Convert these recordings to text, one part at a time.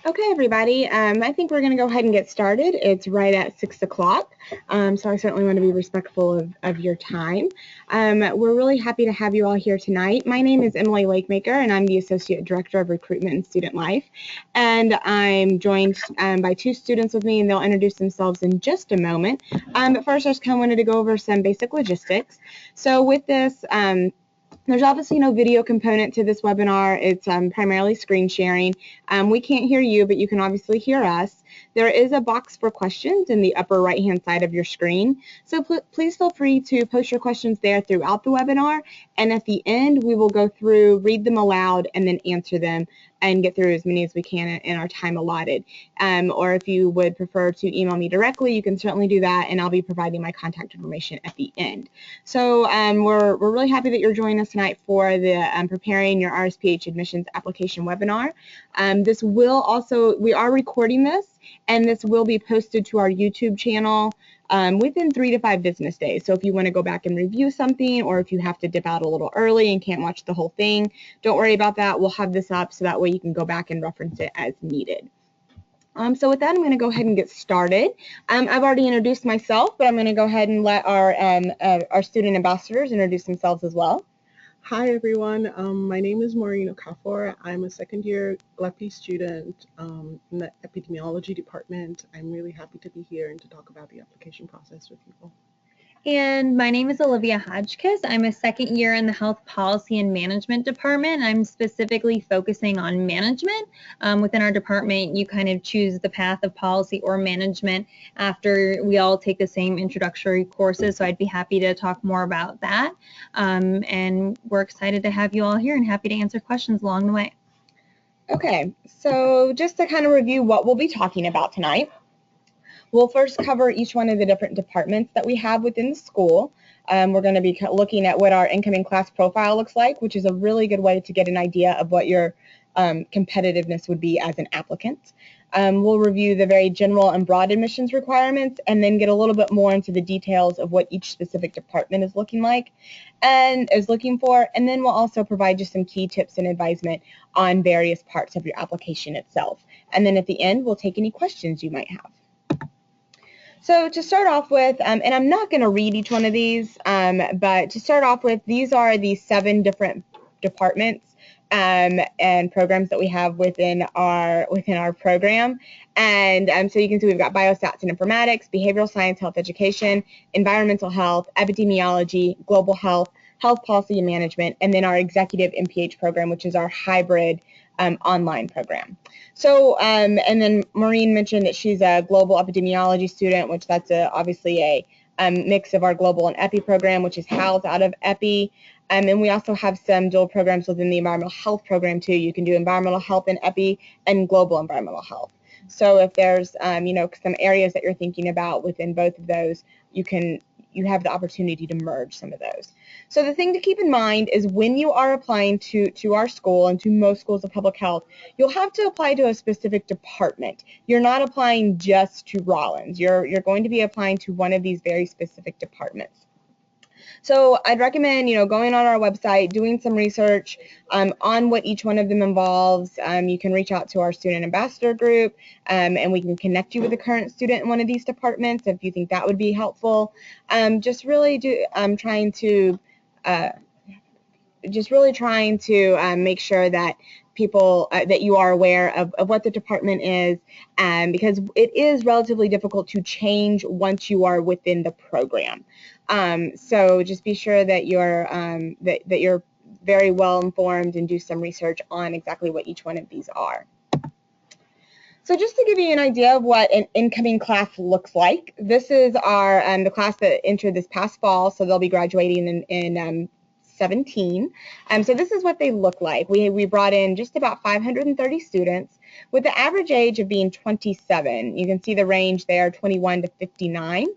Okay, everybody, I think we're going to go ahead and get started. It's right at 6 o'clock, so I certainly want to be respectful of your time. We're really happy to have you all here tonight. My name is Emily Lakemaker, and I'm the Associate Director of Recruitment and Student Life. And I'm joined by two students with me, and they'll introduce themselves in just a moment. But first, I just kind of wanted to go over some basic logistics. So with this, there's obviously no video component to this webinar. It's primarily screen sharing. We can't hear you, but you can obviously hear us. There is a box for questions in the upper right-hand side of your screen. So please feel free to post your questions there throughout the webinar. And at the end, we will go through, read them aloud, and then answer them and get through as many as we can in our time allotted. Or if you would prefer to email me directly, you can certainly do that, and I'll be providing my contact information at the end. So we're really happy that you're joining us tonight for the Preparing Your RSPH Admissions Application webinar. This will also, we are recording this, and this will be posted to our YouTube channel within 3 to 5 business days. So if you want to go back and review something, or if you have to dip out a little early and can't watch the whole thing, don't worry about that. We'll have this up so that way you can go back and reference it as needed. So with that, I'm going to go ahead and get started. I've already introduced myself, but I'm going to go ahead and let our student ambassadors introduce themselves as well. Hi everyone, my name is Maureen Okafor. I'm a second-year LEPI student in the epidemiology department. I'm really happy to be here and to talk about the application process with people. And my name is Olivia Hodgkiss. I'm a second year in the Health Policy and Management Department. I'm specifically focusing on management. Within our department, you kind of choose the path of policy or management after we all take the same introductory courses, so I'd be happy to talk more about that. And we're excited to have you all here and happy to answer questions along the way. Okay, so just to kind of review what we'll be talking about tonight. We'll first cover each one of the different departments that we have within the school. We're going to be looking at what our incoming class profile looks like, which is a really good way to get an idea of what your competitiveness would be as an applicant. We'll review the very general and broad admissions requirements and then get a little bit more into the details of what each specific department is looking like and is looking for. And then we'll also provide you some key tips and advisement on various parts of your application itself. And then at the end, we'll take any questions you might have. So to start off with, and I'm not going to read each one of these, but to start off with, these are the 7 different departments and programs that we have within our program. And so you can see we've got biostats and informatics, behavioral science, health education, environmental health, epidemiology, global health, health policy and management, and then our executive MPH program, which is our hybrid online program. So, and then Maureen mentioned that she's a global epidemiology student, which that's obviously a mix of our global and EPI program, which is housed out of EPI. And we also have some dual programs within the environmental health program too. You can do environmental health in EPI and global environmental health. So if there's you know, some areas that you're thinking about within both of those, you have the opportunity to merge some of those. So the thing to keep in mind is when you are applying to our school and to most schools of public health, you'll have to apply to a specific department. You're not applying just to Rollins. You're going to be applying to one of these very specific departments. So I'd recommend, you know, going on our website, doing some research on what each one of them involves. You can reach out to our student ambassador group, and we can connect you with a current student in one of these departments if you think that would be helpful. Just really trying to make sure that people that you are aware of what the department is, because it is relatively difficult to change once you are within the program. So just be sure that you're that you're very well informed and do some research on exactly what each one of these are. So just to give you an idea of what an incoming class looks like, this is our the class that entered this past fall, so they'll be graduating in 17. So this is what they look like. We brought in just about 530 students with the average age of being 27. You can see the range there, 21 to 59.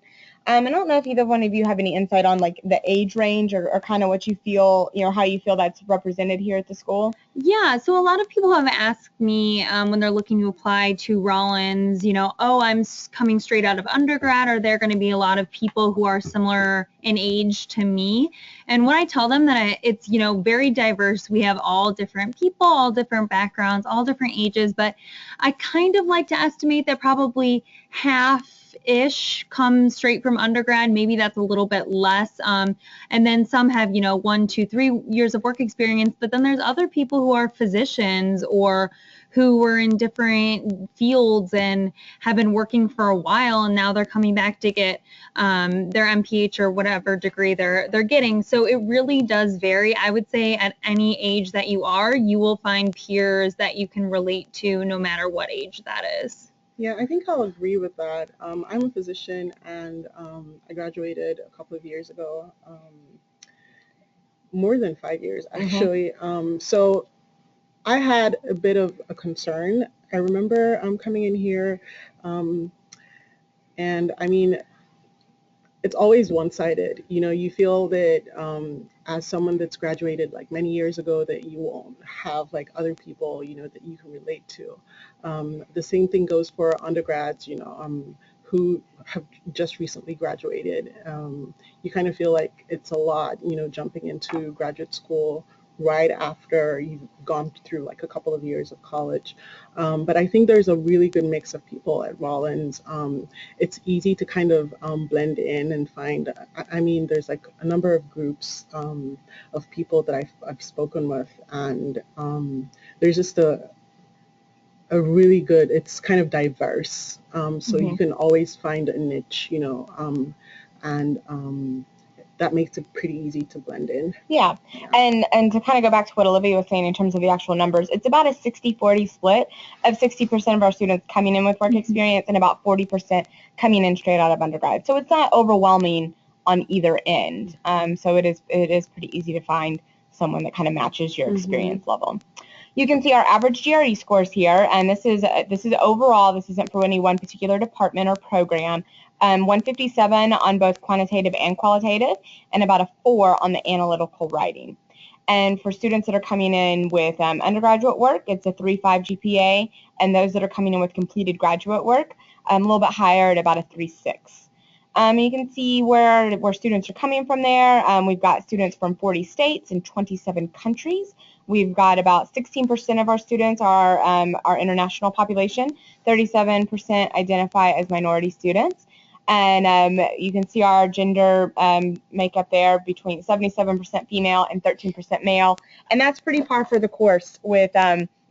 I don't know if either one of you have any insight on like the age range or kind of what you feel, how you feel that's represented here at the school. Yeah, so a lot of people have asked me when they're looking to apply to Rollins, oh, I'm coming straight out of undergrad, are there going to be a lot of people who are similar in age to me? And when I tell them that it's, very diverse, we have all different people, all different backgrounds, all different ages, but I kind of like to estimate that probably half-ish come straight from undergrad. Maybe that's a little bit less. And then some have, 1, 2, 3 years of work experience, but then there's other people who are physicians or who were in different fields and have been working for a while, and now they're coming back to get their MPH or whatever degree they're getting. So it really does vary. I would say at any age that you are, you will find peers that you can relate to no matter what age that is. Yeah, I think I'll agree with that. I'm a physician, and I graduated a couple of years ago, more than 5 years actually. So I had a bit of a concern. I remember coming in here, and I mean, it's always one-sided. You feel that as someone that's graduated like many years ago, that you won't have like other people, that you can relate to. The same thing goes for undergrads, who have just recently graduated. You kind of feel like it's a lot, jumping into graduate school right after you've gone through like a couple of years of college. But I think there's a really good mix of people at Rollins. It's easy to kind of blend in and find, there's like a number of groups of people that I've spoken with, and there's just a really good, it's kind of diverse. So you can always find a niche, and that makes it pretty easy to blend in. Yeah, and to kind of go back to what Olivia was saying in terms of the actual numbers, it's about a 60-40 split of 60% of our students coming in with work experience and about 40% coming in straight out of undergrad. So it's not overwhelming on either end. So it is pretty easy to find someone that kind of matches your experience level. You can see our average GRE scores here, and this is overall. This isn't for any one particular department or program. 157 on both quantitative and qualitative, and about a 4 on the analytical writing. And for students that are coming in with undergraduate work, it's a 3.5 GPA, and those that are coming in with completed graduate work, a little bit higher at about a 3.6. You can see where students are coming from there. We've got students from 40 states and 27 countries. We've got about 16% of our students are our international population. 37% identify as minority students. And you can see our gender makeup there between 77% female and 13% male. And that's pretty par for the course with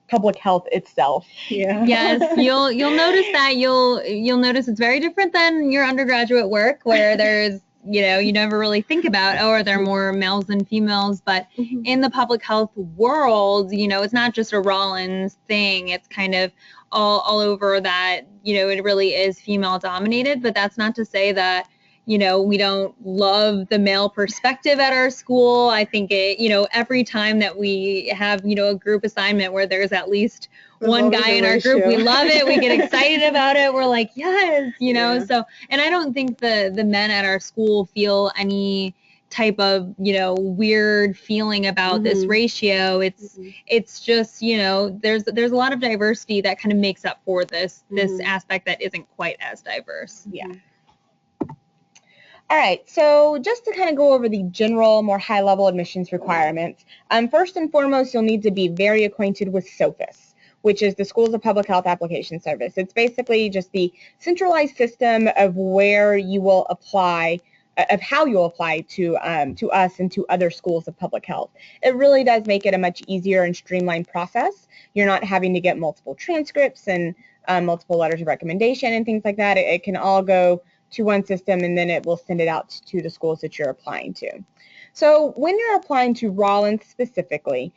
public health itself. Yeah. Yes, you'll notice that you'll notice it's very different than your undergraduate work, where there's you never really think about, oh, are there more males than females? But in the public health world, it's not just a Rollins thing. It's kind of all over that, it really is female dominated. But that's not to say that we don't love the male perspective at our school. I think every time that we have, a group assignment where there's at least one guy in our group, we love it. We get excited about it. We're like, yes, so, and I don't think the men at our school feel any type of, weird feeling about this ratio. It's just, there's a lot of diversity that kind of makes up for this aspect that isn't quite as diverse. Yeah. All right, so just to kind of go over the general, more high-level admissions requirements, first and foremost, you'll need to be very acquainted with SOPHIS, which is the Schools of Public Health Application Service. It's basically just the centralized system of where you will apply, of how you'll apply to us and to other schools of public health. It really does make it a much easier and streamlined process. You're not having to get multiple transcripts and multiple letters of recommendation and things like that. It can all go to one system, and then it will send it out to the schools that you're applying to. So when you're applying to Rollins specifically,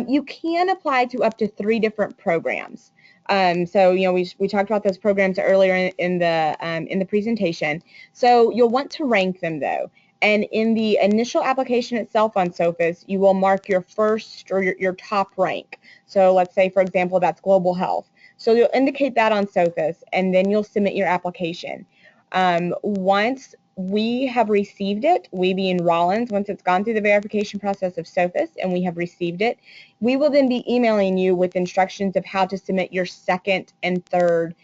you can apply to up to 3 different programs. So we talked about those programs earlier in the presentation. So you'll want to rank them though. And in the initial application itself on SOPHIS, you will mark your first or your top rank. So let's say, for example, that's global health. So you'll indicate that on SOPHIS, and then you'll submit your application. Once we have received it, we being Rollins, once it's gone through the verification process of SOFIS and we have received it, we will then be emailing you with instructions of how to submit your second and third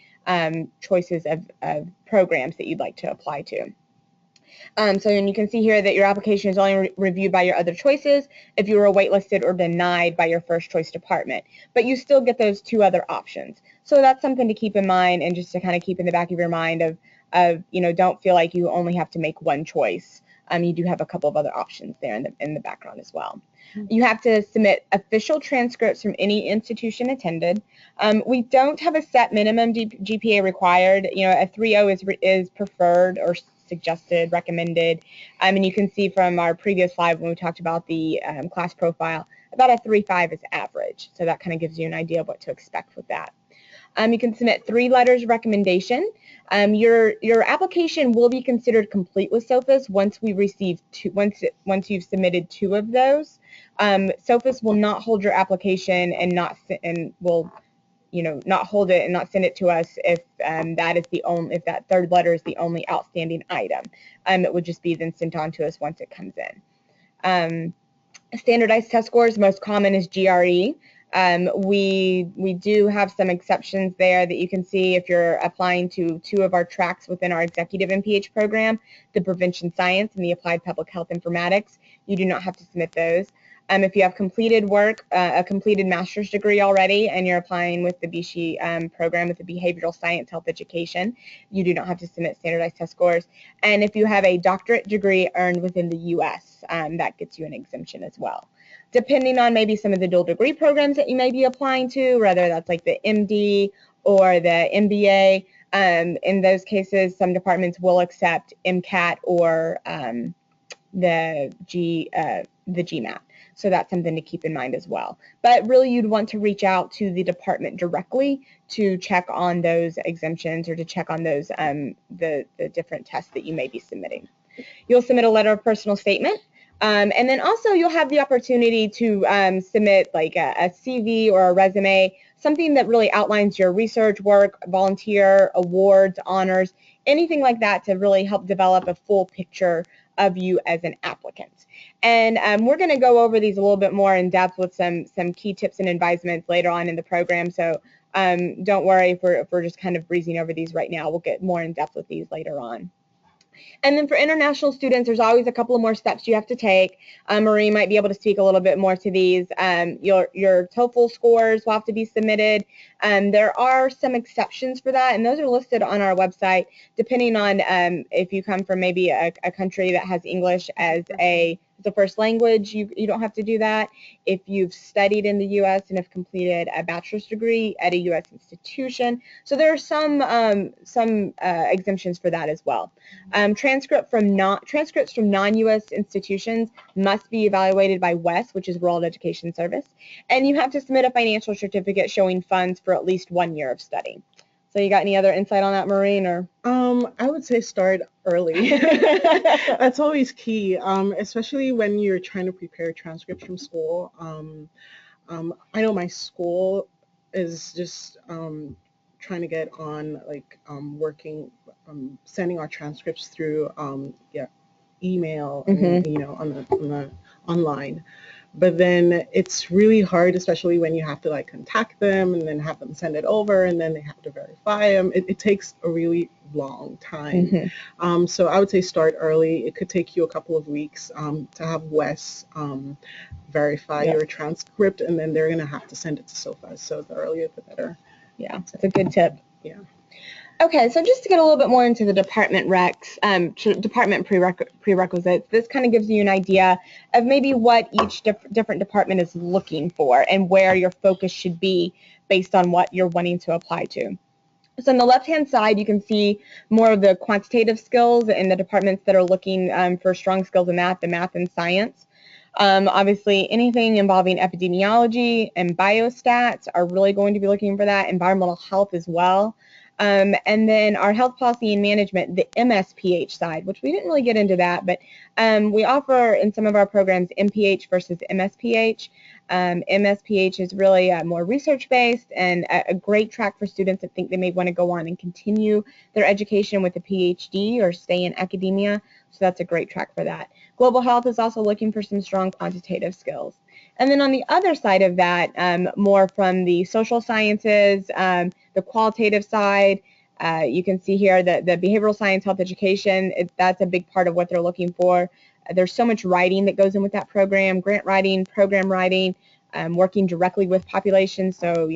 choices of programs that you'd like to apply to. So you can see here that your application is only reviewed by your other choices if you were waitlisted or denied by your first choice department, but you still get those two other options. So that's something to keep in mind, and just to kind of keep in the back of your mind of don't feel like you only have to make one choice. You do have a couple of other options there in the background as well. You have to submit official transcripts from any institution attended. We don't have a set minimum GPA required. A 3.0 is preferred or suggested, recommended. And you can see from our previous slide when we talked about the class profile, about a 3.5 is average. So that kind of gives you an idea of what to expect with that. You can submit 3 letters of recommendation. Your application will be considered complete with SOFIS once we receive once you've submitted 2 of those. SOFIS will not hold your application and will not hold it and not send it to us if if that third letter is the only outstanding item. It would just be then sent on to us once it comes in. Standardized test scores, most common is GRE. We do have some exceptions there that you can see if you're applying to 2 of our tracks within our executive MPH program, the prevention science and the applied public health informatics. You do not have to submit those. If you have completed work, a completed master's degree already, and you're applying with the BSHE program with the behavioral science health education, you do not have to submit standardized test scores. And if you have a doctorate degree earned within the U.S., that gets you an exemption as well. Depending on maybe some of the dual degree programs that you may be applying to, whether that's like the MD or the MBA, in those cases, some departments will accept MCAT or the GMAT. So that's something to keep in mind as well. But really, you'd want to reach out to the department directly to check on those exemptions or to check on those the different tests that you may be submitting. You'll submit a letter of personal statement. And then also you'll have the opportunity to submit like a CV or a resume, something that really outlines your research work, volunteer, awards, honors, anything like that to really help develop a full picture of you as an applicant. And we're going to go over these a little bit more in depth with some key tips and advisements later on in the program. So don't worry if we're just kind of breezing over these right now. We'll get more in depth with these later on. And then for international students, there's always a couple of more steps you have to take. Marie might be able to speak a little bit more to these. Your TOEFL scores will have to be submitted. There are some exceptions for that, and those are listed on our website, depending on if you come from maybe a country that has English as the first language, you don't have to do that. If you've studied in the U.S. and have completed a bachelor's degree at a U.S. institution. So there are some exemptions for that as well. Transcripts from non-U.S. institutions must be evaluated by WES, which is World Education Service, and you have to submit a financial certificate showing funds for at least 1 year of study. So you got any other insight on that, Maureen? Or I would say start early. That's always key, especially when you're trying to prepare transcripts from school. I know my school is just trying to get on working, sending our transcripts through email, and, on the online. But then it's really hard, especially when you have to contact them and then have them send it over and then they have to verify them. It takes a really long time. So I would say start early. It could take you a couple of weeks to have WES verify your transcript, and then they're going to have to send it to SOFIS. So the earlier the better. Yeah, that's a good tip. Yeah. Okay, so just to get a little bit more into the department department prerequisites, this kind of gives you an idea of maybe what each different department is looking for and where your focus should be based on what you're wanting to apply to. So on the left-hand side, you can see more of the quantitative skills in the departments that are looking for strong skills in math and science. Obviously, anything involving epidemiology and biostats are really going to be looking for that, environmental health as well. And then our health policy and management, the MSPH side, which we didn't really get into that, but we offer in some of our programs MPH versus MSPH. MSPH is really more research-based and a great track for students that think they may want to go on and continue their education with a PhD or stay in academia. So that's a great track for that. Global health is also looking for some strong quantitative skills. And then on the other side of that, more from the social sciences, the qualitative side, you can see here that the behavioral science health education, that's a big part of what they're looking for. There's so much writing that goes in with that program, grant writing, program writing, working directly with populations. So,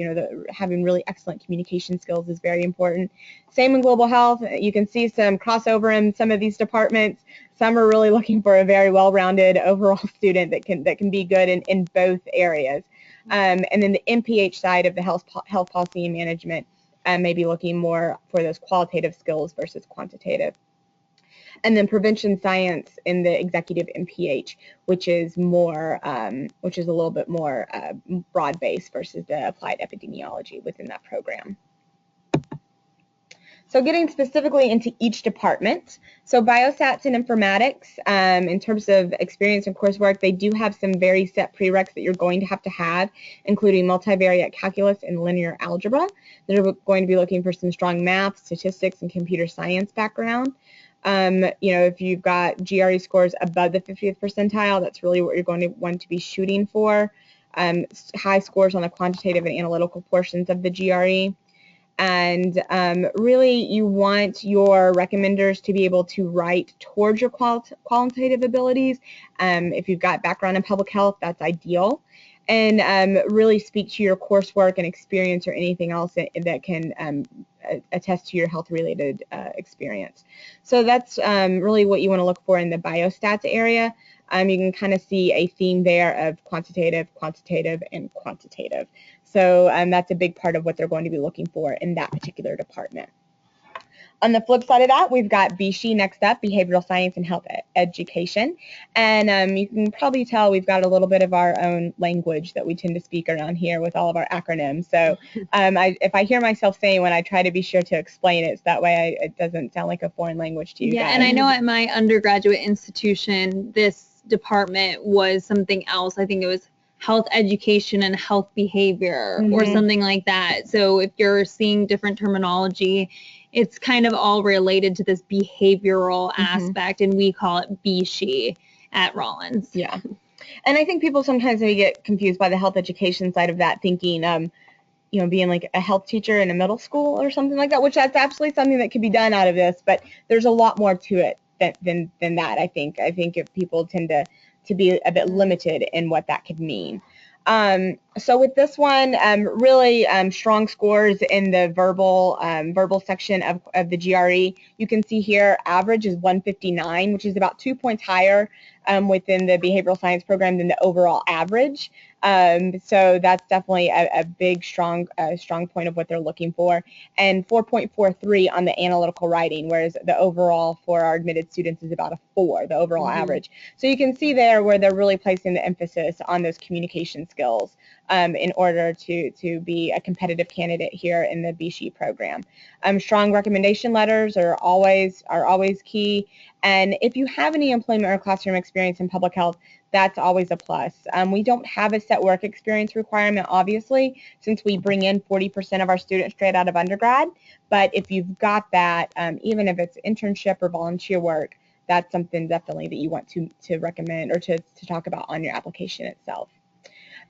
having really excellent communication skills is very important. Same in global health. You can see some crossover in some of these departments. Some are really looking for a very well-rounded overall student that can be good in both areas. And then the MPH side of the health policy and management may be looking more for those qualitative skills versus quantitative. And then prevention science in the executive MPH, which is more, which is a little bit more broad-based versus the applied epidemiology within that program. So getting specifically into each department, so biostats and informatics, in terms of experience and coursework, they do have some very set prereqs that you're going to have, including multivariate calculus and linear algebra. They're going to be looking for some strong math, statistics, and computer science background. If you've got GRE scores above the 50th percentile, that's really what you're going to want to be shooting for. High scores on the quantitative and analytical portions of the GRE. And really, you want your recommenders to be able to write towards your qualitative abilities. If you've got background in public health, that's ideal. And really speak to your coursework and experience or anything else that can attest to your health-related experience. So that's really what you want to look for in the biostats area. You can kind of see a theme there of quantitative, and quantitative. So that's a big part of what they're going to be looking for in that particular department. On the flip side of that, we've got BSHE next up, Behavioral Science and Health Education. And you can probably tell we've got a little bit of our own language that we tend to speak around here with all of our acronyms. So if I hear myself saying one, I try to be sure to explain it so that way it doesn't sound like a foreign language to you guys. And I know at my undergraduate institution, this department was something else. I think it was health education and health behavior or something like that. So if you're seeing different terminology, it's kind of all related to this behavioral aspect, and we call it BSHE at Rollins. Yeah. And I think people sometimes may get confused by the health education side of that, thinking, being like a health teacher in a middle school or something like that, which that's absolutely something that could be done out of this, but there's a lot more to it than that, I think. I think if people tend to be a bit limited in what that could mean. So with this one, really strong scores in the verbal section of the GRE. You can see here average is 159, which is about 2 points higher within the behavioral science program than the overall average. So that's definitely a big, strong point of what they're looking for. And 4.43 on the analytical writing, whereas the overall for our admitted students is about a 4, the overall average. So you can see there where they're really placing the emphasis on those communication skills in order to be a competitive candidate here in the BSHE program. Strong recommendation letters are always key. And if you have any employment or classroom experience in public health, that's always a plus. We don't have a set work experience requirement, obviously, since we bring in 40% of our students straight out of undergrad. But if you've got that, even if it's internship or volunteer work, that's something definitely that you want to recommend or to talk about on your application itself.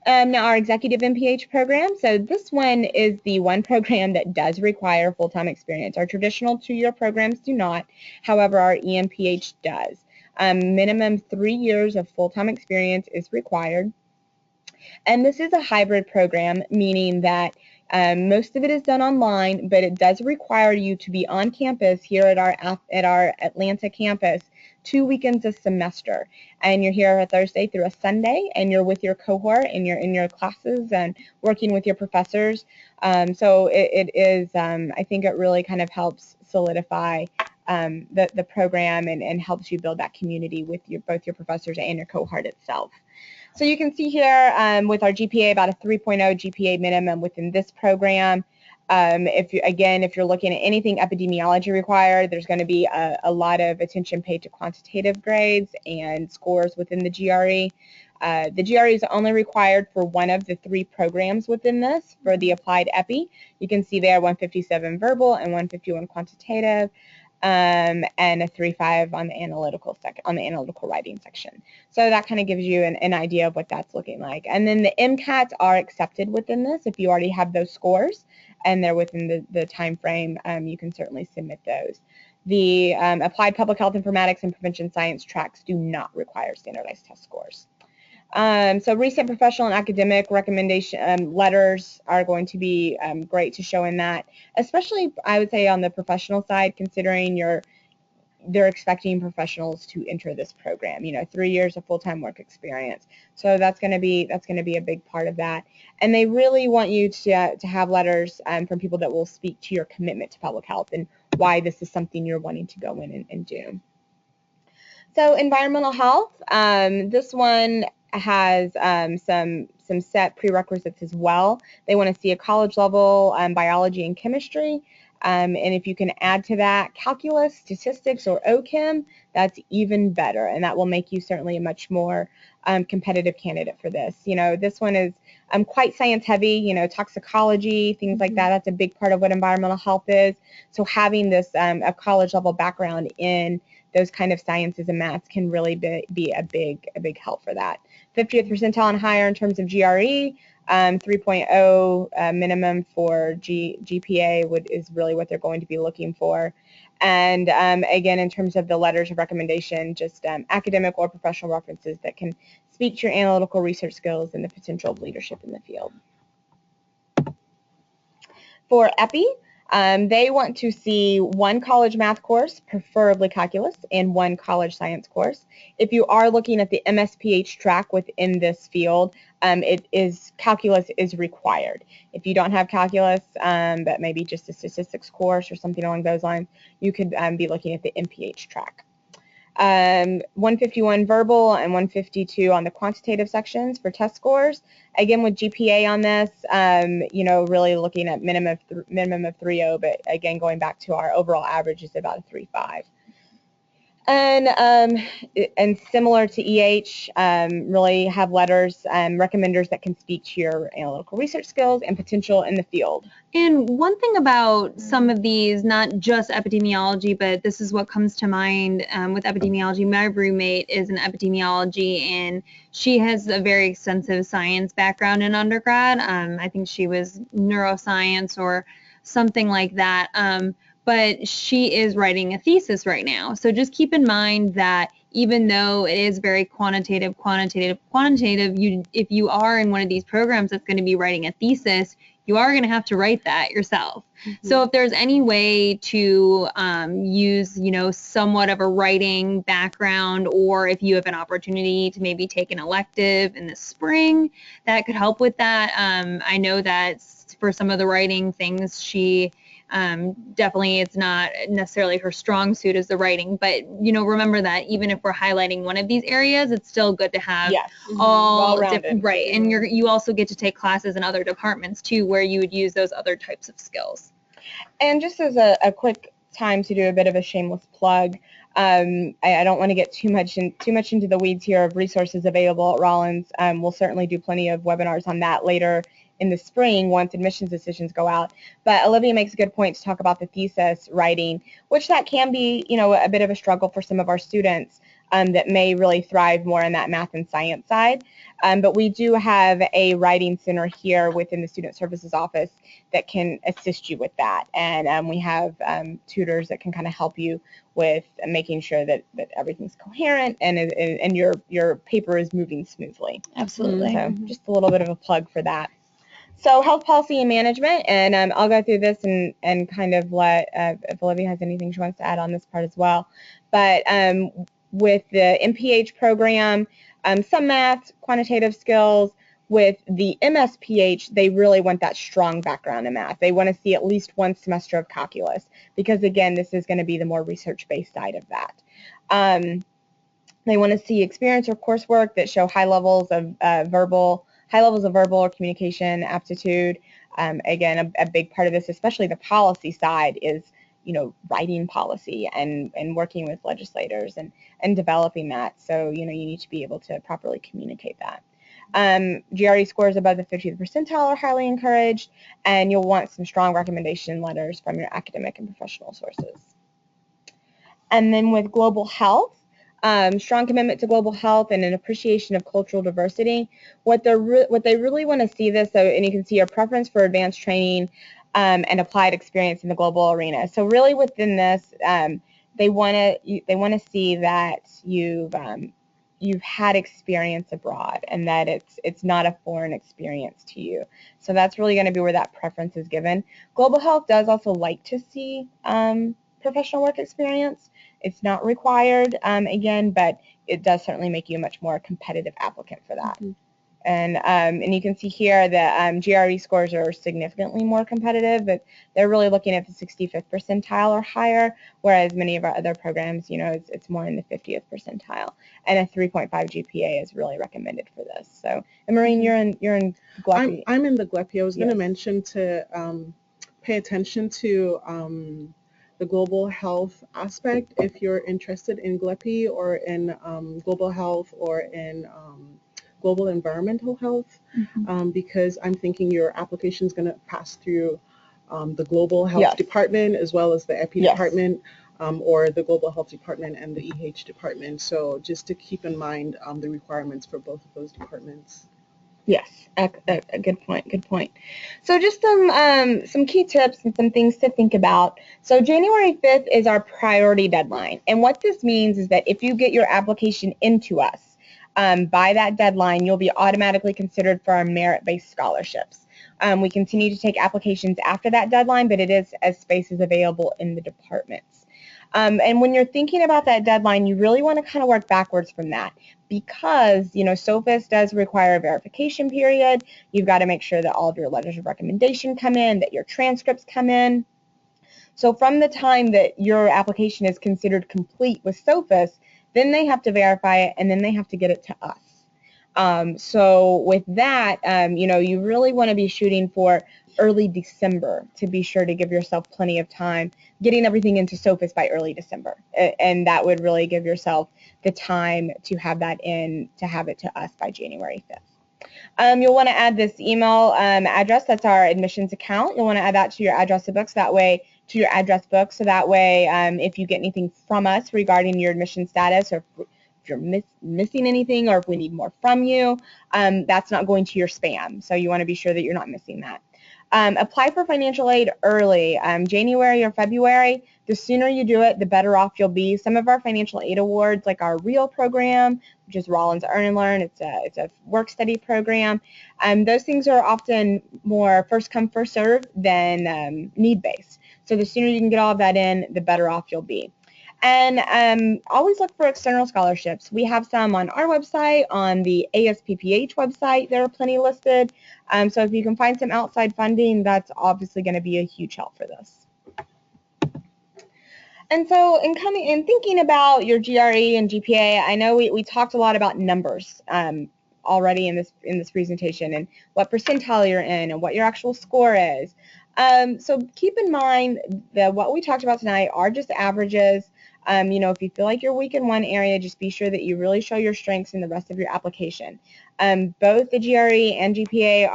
Now our executive MPH program, so this one is the one program that does require full-time experience. Our traditional 2-year programs do not, however our EMPH does. Minimum 3 years of full-time experience is required. And this is a hybrid program, meaning that most of it is done online, but it does require you to be on campus here at our Atlanta campus 2 weekends a semester. And you're here a Thursday through a Sunday, and you're with your cohort, and you're in your classes and working with your professors. So it is, I think it really kind of helps solidify the program and helps you build that community with both your professors and your cohort itself. So you can see here with our GPA, about a 3.0 GPA minimum within this program. If you're looking at anything epidemiology required, there's going to be a lot of attention paid to quantitative grades and scores within the GRE. The GRE is only required for one of the 3 programs within this for the applied epi. You can see there 157 verbal and 151 quantitative, and a 3.5 on the analytical writing section. So that kind of gives you an idea of what that's looking like. And then the MCATs are accepted within this if you already have those scores and they're within the time frame. You can certainly submit those. The applied public health informatics and prevention science tracks do not require standardized test scores. So recent professional and academic recommendation letters are going to be great to show in that, especially I would say on the professional side, considering they're expecting professionals to enter this program. 3 years of full-time work experience. So that's going to be a big part of that. And they really want you to have letters from people that will speak to your commitment to public health and why this is something you're wanting to go in and do. So environmental health, this one has some set prerequisites as well. They want to see a college level biology and chemistry, and if you can add to that calculus, statistics, or OChem, that's even better, and that will make you certainly a much more competitive candidate for this. This one is quite science heavy, toxicology, things like that. That's a big part of what environmental health is. So having this a college level background in those kind of sciences and maths can really be a big help for that. 50th percentile and higher in terms of GRE, 3.0 minimum for GPA is really what they're going to be looking for. And again, in terms of the letters of recommendation, just academic or professional references that can speak to your analytical research skills and the potential of leadership in the field. For EPI, they want to see 1 college math course, preferably calculus, and 1 college science course. If you are looking at the MSPH track within this field, calculus is required. If you don't have calculus, but maybe just a statistics course or something along those lines, you could be looking at the MPH track. 151 verbal and 152 on the quantitative sections for test scores. Again, with GPA on this, really looking at minimum of 3.0, but again, going back to our overall average is about a 3.5. And similar to EH, really have letters, recommenders that can speak to your analytical research skills and potential in the field. And one thing about some of these, not just epidemiology, but this is what comes to mind with epidemiology. My roommate is an epidemiology, and she has a very extensive science background in undergrad. I think she was neuroscience or something like that. But she is writing a thesis right now. So just keep in mind that even though it is very quantitative, if you are in one of these programs that's going to be writing a thesis, you are going to have to write that yourself. So if there's any way to use, somewhat of a writing background, or if you have an opportunity to maybe take an elective in the spring, that could help with that. I know that for some of the writing things, she definitely it's not necessarily her strong suit as the writing, but remember that even if we're highlighting one of these areas, it's still good to have all different, right? And you also get to take classes in other departments too, where you would use those other types of skills. And just as a quick time to do a bit of a shameless plug, I don't want to get too much into the weeds here of resources available at Rollins. We'll certainly do plenty of webinars on that later in the spring once admissions decisions go out. But Olivia makes a good point to talk about the thesis writing, which that can be, a bit of a struggle for some of our students that may really thrive more on that math and science side. But we do have a writing center here within the Student Services Office that can assist you with that. And we have tutors that can kind of help you with making sure that everything's coherent and your paper is moving smoothly. Absolutely. So just a little bit of a plug for that. So health policy and management, and I'll go through this and kind of let, if Olivia has anything she wants to add on this part as well. But with the MPH program, some math, quantitative skills. With the MSPH, they really want that strong background in math. They want to see at least 1 semester of calculus because, again, this is going to be the more research-based side of that. They want to see experience or coursework that show high levels of verbal or communication aptitude. Again, a big part of this, especially the policy side, is writing policy and working with legislators and developing that. So, you need to be able to properly communicate that. GRE scores above the 50th percentile are highly encouraged, and you'll want some strong recommendation letters from your academic and professional sources. And then with global health, strong commitment to global health and an appreciation of cultural diversity. What they really want to see this, and you can see a preference for advanced training and applied experience in the global arena. So really within this, they want to see that you've had experience abroad and that it's not a foreign experience to you. So that's really going to be where that preference is given. Global health does also like to see professional work experience. It's not required, again, but it does certainly make you a much more competitive applicant for that. Mm-hmm. And you can see here that GRE scores are significantly more competitive, but they're really looking at the 65th percentile or higher, whereas many of our other programs, it's more in the 50th percentile. And a 3.5 GPA is really recommended for this. So, and Maureen, you're in GLEPI. I'm in the GLEPI. I was going to mention to pay attention to the global health aspect if you're interested in GLEPI or in global health or in global environmental health, mm-hmm. Because I'm thinking your application is going to pass through the global health yes. department as well as the EPI yes. department, or the global health department and the EH department. So just to keep in mind the requirements for both of those departments. Yes, a good point, good point. So just some key tips and some things to think about. So January 5th is our priority deadline. And what this means is that if you get your application into us, by that deadline, you'll be automatically considered for our merit-based scholarships. We continue to take applications after that deadline, but it is as space is available in the departments. And when you're thinking about that deadline, you really want to kind of work backwards from that because, SOFIS does require a verification period. You've got to make sure that all of your letters of recommendation come in, that your transcripts come in. So from the time that your application is considered complete with SOFIS, then they have to verify it, and then they have to get it to us. So with that, you really want to be shooting for early December to be sure to give yourself plenty of time getting everything into SOFIS by early December. And that would really give yourself the time to have that in, to have it to us by January 5th. You'll want to add this email address. That's our admissions account. You'll want to add that to your address book. So that way, so that way, if you get anything from us regarding your admission status, or if you're missing anything, or if we need more from you, that's not going to your spam. So you want to be sure that you're not missing that. Apply for financial aid early, January or February. The sooner you do it, the better off you'll be. Some of our financial aid awards, like our REAL program, which is Rollins Earn and Learn, it's a work study program. Those things are often more first come, first serve than need-based. So the sooner you can get all of that in, the better off you'll be. And always look for external scholarships. We have some on our website, on the ASPPH website. There are plenty listed. So if you can find some outside funding, that's obviously going to be a huge help for this. And so in thinking about your GRE and GPA, I know we talked a lot about numbers already in this presentation, and what percentile you're in and what your actual score is. So keep in mind that what we talked about tonight are just averages. If you feel like you're weak in one area, just be sure that you really show your strengths in the rest of your application. Both the GRE and GPA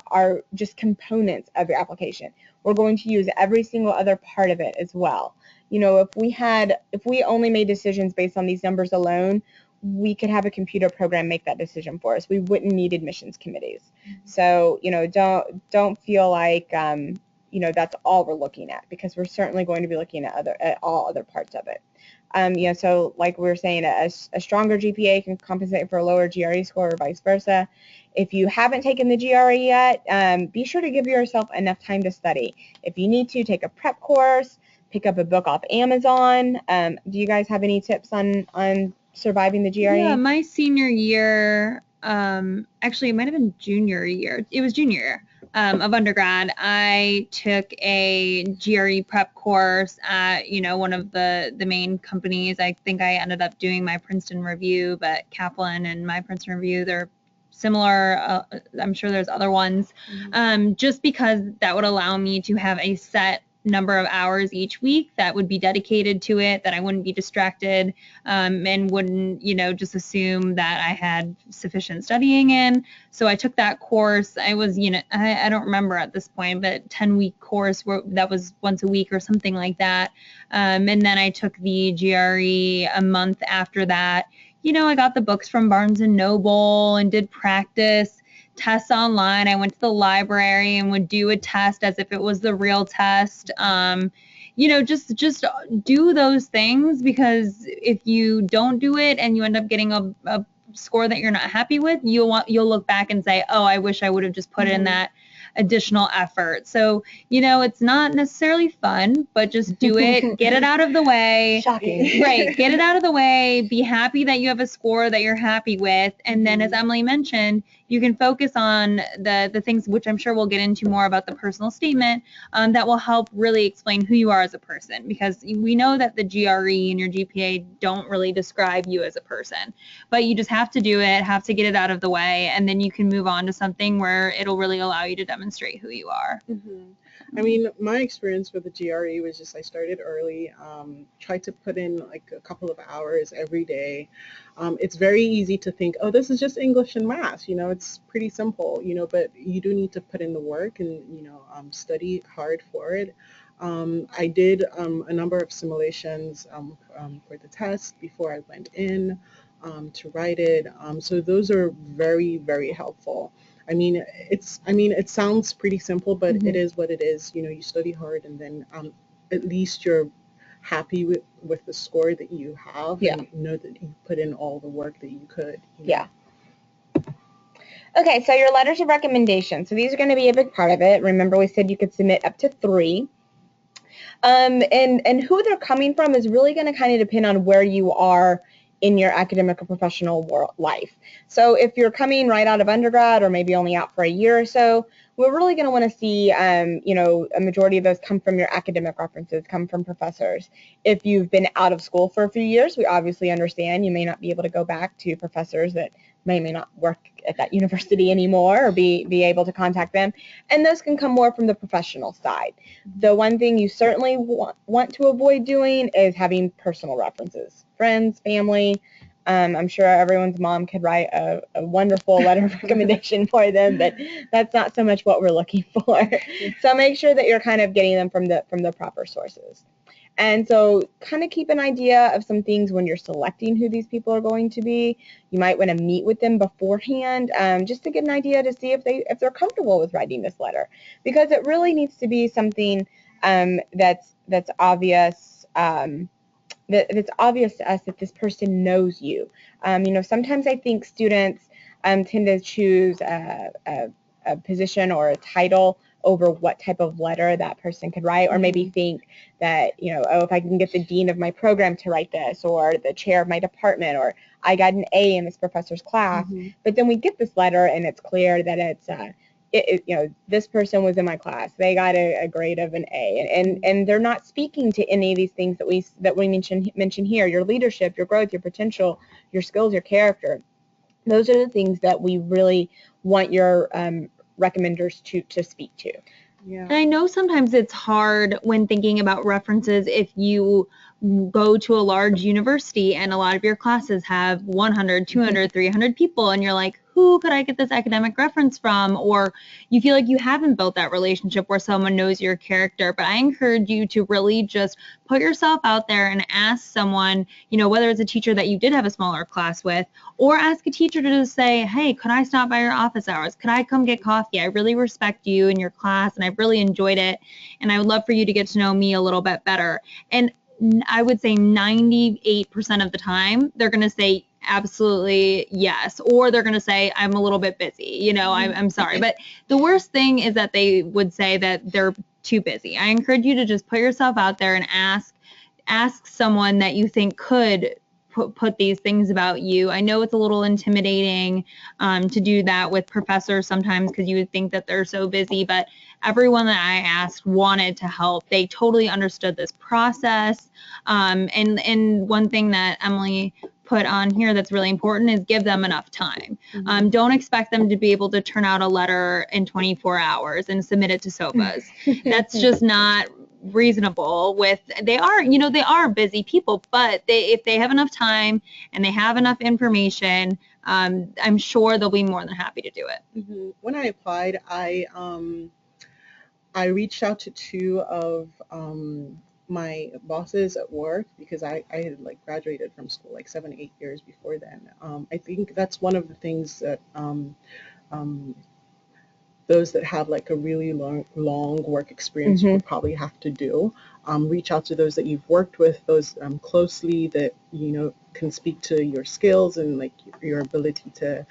are just components of your application. We're going to use every single other part of it as well. If we only made decisions based on these numbers alone, we could have a computer program make that decision for us. We wouldn't need admissions committees. So, don't feel like, that's all we're looking at, because we're certainly going to be looking at all other parts of it. So like we were saying, a stronger GPA can compensate for a lower GRE score, or vice versa. If you haven't taken the GRE yet, be sure to give yourself enough time to study. If you need to, take a prep course, pick up a book off Amazon. Do you guys have any tips on surviving the GRE? Yeah, my senior year, actually it might have been junior year. It was junior year of undergrad. I took a GRE prep course at, one of the main companies. I think I ended up doing my Princeton review, but Kaplan and my Princeton review, they're similar. I'm sure there's other ones, just because that would allow me to have a set number of hours each week that would be dedicated to it, that I wouldn't be distracted, and wouldn't, just assume that I had sufficient studying in. So I took that course. I was, I don't remember at this point, but 10-week course that was once a week or something like that. And then I took the GRE a month after that. I got the books from Barnes and Noble and did practice tests online. I went to the library and would do a test as if it was the real test. Just do those things, because if you don't do it and you end up getting a score that you're not happy with, you'll look back and say, oh, I wish I would have just put in that additional effort. So, it's not necessarily fun, but just do it, get it out of the way. Shocking. Right. Get it out of the way. Be happy that you have a score that you're happy with. And then, as Emily mentioned, you can focus on the things, which I'm sure we'll get into more about the personal statement, that will help really explain who you are as a person, because we know that the GRE and your GPA don't really describe you as a person, but you just have to do it, have to get it out of the way, and then you can move on to something where it'll really allow you to demonstrate who you are. I mean, my experience with the GRE was just I started early, tried to put in like a couple of hours every day. It's very easy to think, oh, this is just English and math, it's pretty simple, but you do need to put in the work and, study hard for it. I did a number of simulations for the test before I went in to write it. So those are very, very helpful. I mean, it sounds pretty simple, but it is what it is. You study hard, and then at least you're happy with the score that you have, and know that you put in all the work that you could. Yeah. Okay, so your letters of recommendation. So these are going to be a big part of it. Remember, we said you could submit up to 3. And who they're coming from is really going to kind of depend on where you are in your academic or professional life. So if you're coming right out of undergrad, or maybe only out for a year or so, we're really going to want to see, a majority of those come from your academic references, come from professors. If you've been out of school for a few years, we obviously understand you may not be able to go back to professors that may not work at that university anymore, or be able to contact them. And those can come more from the professional side. The one thing you certainly want to avoid doing is having personal references, friends, family. I'm sure everyone's mom could write a wonderful letter of recommendation for them, but that's not so much what we're looking for. So make sure that you're kind of getting them from the proper sources. And so kind of keep an idea of some things when you're selecting who these people are going to be. You might want to meet with them beforehand, just to get an idea to see if they're comfortable with writing this letter, because it really needs to be something that's obvious. That it's obvious to us that this person knows you. Sometimes I think students tend to choose a position or a title over what type of letter that person could write, or maybe think that, if I can get the dean of my program to write this, or the chair of my department, or I got an A in this professor's class. But then we get this letter and it's clear that it's this person was in my class, they got a grade of an A, and they're not speaking to any of these things that we mention here: your leadership, your growth, your potential, your skills, your character. Those are the things that we really want your recommenders to speak to. Yeah. And I know sometimes it's hard when thinking about references if you go to a large university and a lot of your classes have 100, 200, 300 people, and you're like, who could I get this academic reference from? Or you feel like you haven't built that relationship where someone knows your character. But I encourage you to really just put yourself out there and ask someone, whether it's a teacher that you did have a smaller class with, or ask a teacher to just say, hey, could I stop by your office hours? Could I come get coffee? I really respect you and your class, and I really enjoyed it, and I would love for you to get to know me a little bit better. And I would say 98% of the time, they're going to say absolutely yes, or they're going to say, I'm a little bit busy, I'm sorry. But the worst thing is that they would say that they're too busy. I encourage you to just put yourself out there and ask someone that you think could put these things about you. I know it's a little intimidating to do that with professors sometimes, because you would think that they're so busy, but everyone that I asked wanted to help. They totally understood this process. And one thing that Emily put on here that's really important is give them enough time. Don't expect them to be able to turn out a letter in 24 hours and submit it to SOPAs. That's just not reasonable. They are busy people, but if they have enough time and they have enough information, I'm sure they'll be more than happy to do it. When I applied, I reached out to two of my bosses at work because I had like graduated from school like 7-8 years before then. I think that's one of the things that those that have like a really long work experience would probably have to do. Reach out to those that you've worked with, those closely that can speak to your skills and like your ability to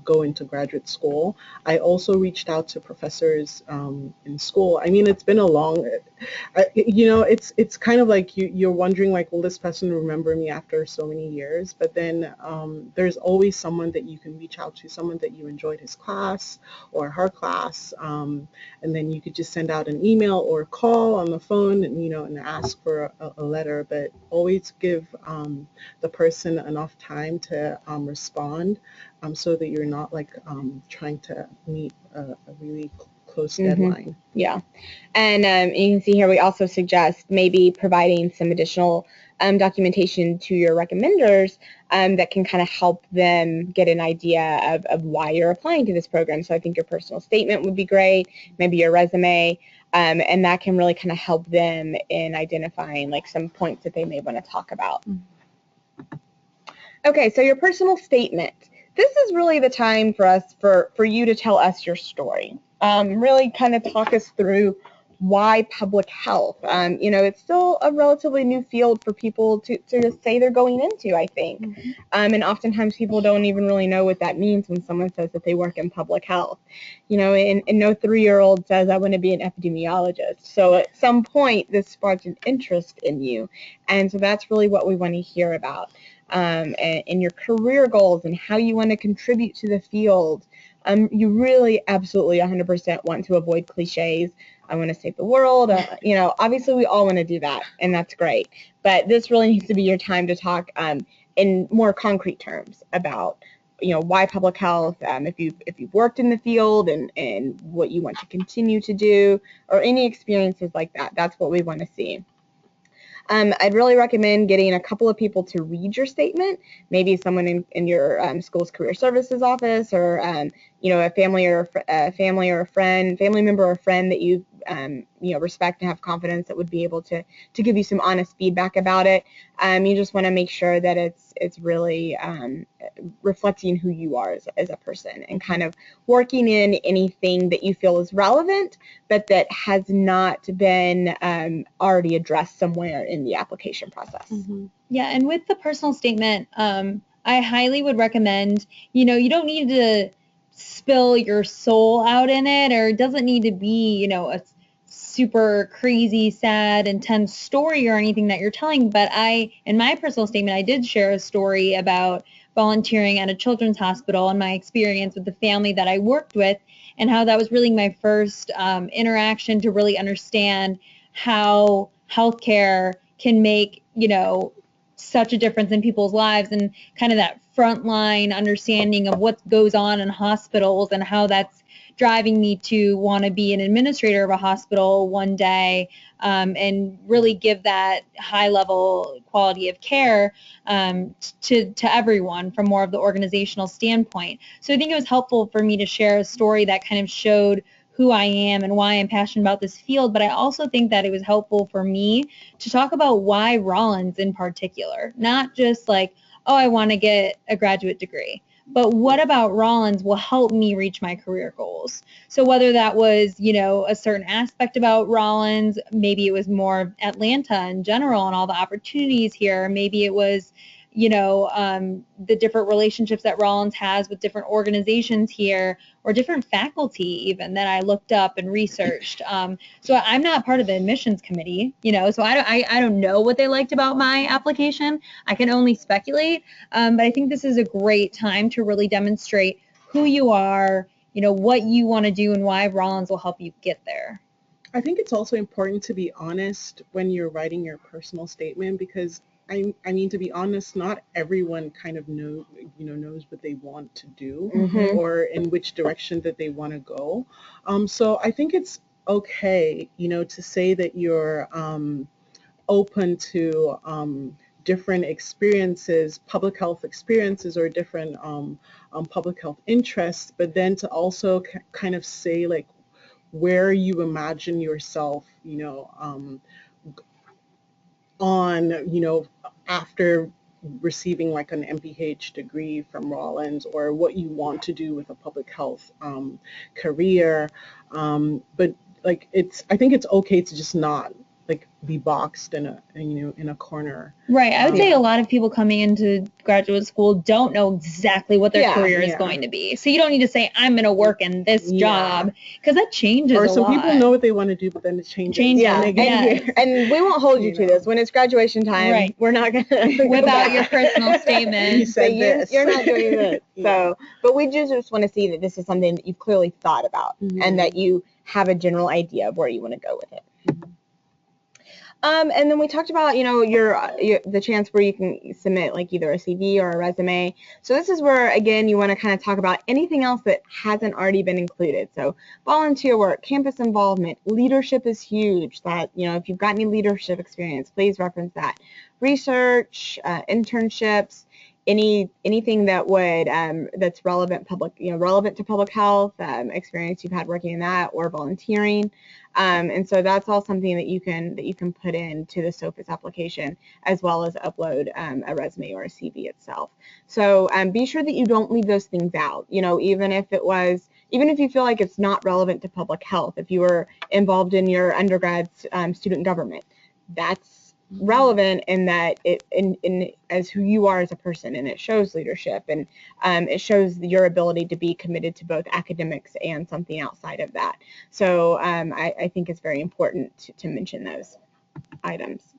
go into graduate school. I also reached out to professors in school. I mean, it's been a long, it's kind of like you're wondering like, will this person remember me after so many years? But then there's always someone that you can reach out to, someone that you enjoyed his class or her class, and then you could just send out an email or call on the phone and ask for a letter, but always give the person enough time to respond, so that you're not like trying to meet a really close deadline. Yeah, and you can see here we also suggest maybe providing some additional documentation to your recommenders that can kind of help them get an idea of why you're applying to this program. So I think your personal statement would be great, maybe your resume, and that can really kind of help them in identifying like some points that they may want to talk about. Okay, so your personal statement. This is really the time for us, for you to tell us your story. Really kind of talk us through why public health. It's still a relatively new field for people to say they're going into, I think. And oftentimes people don't even really know what that means when someone says that they work in public health. And no 3-year-old says, I want to be an epidemiologist. So at some point, this sparked an interest in you. And so that's really what we want to hear about. And your career goals and how you want to contribute to the field. You really absolutely 100% want to avoid cliches. I want to save the world. Obviously we all want to do that, and that's great. But this really needs to be your time to talk in more concrete terms about why public health, if you've worked in the field and what you want to continue to do, or any experiences like that. That's what we want to see. I'd really recommend getting a couple of people to read your statement, maybe someone in your school's career services office, or a family member or friend that you respect and have confidence that would be able to give you some honest feedback about it. You just want to make sure that it's really reflecting who you are as a person, and kind of working in anything that you feel is relevant but that has not been already addressed somewhere in the application process. Yeah, and with the personal statement, I highly would recommend, you don't need to spill your soul out in it, or it doesn't need to be, a super crazy, sad, intense story or anything that you're telling. But in my personal statement, I did share a story about volunteering at a children's hospital and my experience with the family that I worked with, and how that was really my first interaction to really understand how healthcare can make, such a difference in people's lives, and kind of that frontline understanding of what goes on in hospitals and how that's driving me to want to be an administrator of a hospital one day, and really give that high level quality of care to everyone from more of the organizational standpoint. So I think it was helpful for me to share a story that kind of showed who I am and why I'm passionate about this field, but I also think that it was helpful for me to talk about why Rollins in particular, not just like, oh, I want to get a graduate degree, but what about Rollins will help me reach my career goals. So whether that was, a certain aspect about Rollins, maybe it was more Atlanta in general and all the opportunities here, maybe it was, the different relationships that Rollins has with different organizations here, or different faculty even that I looked up and researched. So I'm not part of the admissions committee, so I don't know what they liked about my application. I can only speculate, but I think this is a great time to really demonstrate who you are, what you want to do, and why Rollins will help you get there. I think it's also important to be honest when you're writing your personal statement, because I mean, to be honest, not everyone kind of knows what they want to do Mhm. or in which direction that they want to go. So I think it's okay, to say that you're open to different experiences, public health experiences, or different public health interests, but then to also kind of say like where you imagine yourself, after receiving like an MPH degree from Rollins, or what you want to do with a public health career. But like I think it's okay to just not like be boxed in a corner. Right. I would say a lot of people coming into graduate school don't know exactly what their Yeah, career is yeah. going to be. So you don't need to say, I'm going to work in this Yeah. job, because that changes Or a some lot. people know what they want to do, but then it changes. Changes, Yeah, when they get yes. here. and we won't hold you to You know. this. When it's graduation time, Right. we're not going to Whip out your personal statement. You said Say this. you're not doing this. Yeah. So, but we just want to see that this is something that you've clearly thought about Mhm. and that you have a general idea of where you want to go with it. Mhm. And then we talked about, your the chance where you can submit like either a CV or a resume. So this is where, again, you want to kind of talk about anything else that hasn't already been included. So volunteer work, campus involvement, leadership is huge. That, if you've got any leadership experience, please reference that. Research, internships, anything that would that's relevant to public health, experience you've had working in that or volunteering. And so that's all something that you can put into the SOPIS application, as well as upload a resume or a CV itself. So be sure that you don't leave those things out. Even if you feel like it's not relevant to public health, if you were involved in your undergrad student government, that's relevant in that in as who you are as a person, and it shows leadership, and it shows your ability to be committed to both academics and something outside of that. So I think it's very important to mention those items.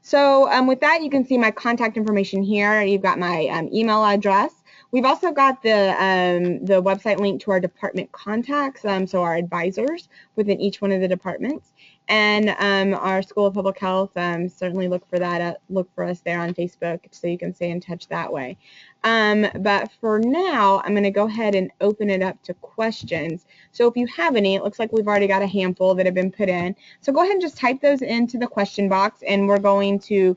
So with that, you can see my contact information here. You've got my email address. We've also got the website link to our department contacts, so our advisors within each one of the departments. And our School of Public Health, certainly look for us there on Facebook so you can stay in touch that way. But for now, I'm going to go ahead and open it up to questions. So if you have any, it looks like we've already got a handful that have been put in. So go ahead and just type those into the question box, and we're going to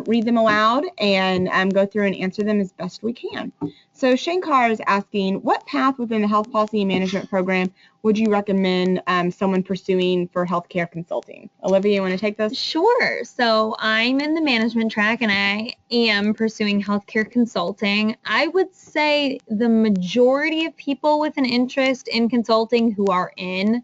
read them aloud and go through and answer them as best we can. So Shankar is asking, what path within the Health Policy and Management program would you recommend someone pursuing for healthcare consulting? Olivia, you want to take this? Sure. So I'm in the management track, and I am pursuing healthcare consulting. I would say the majority of people with an interest in consulting who are in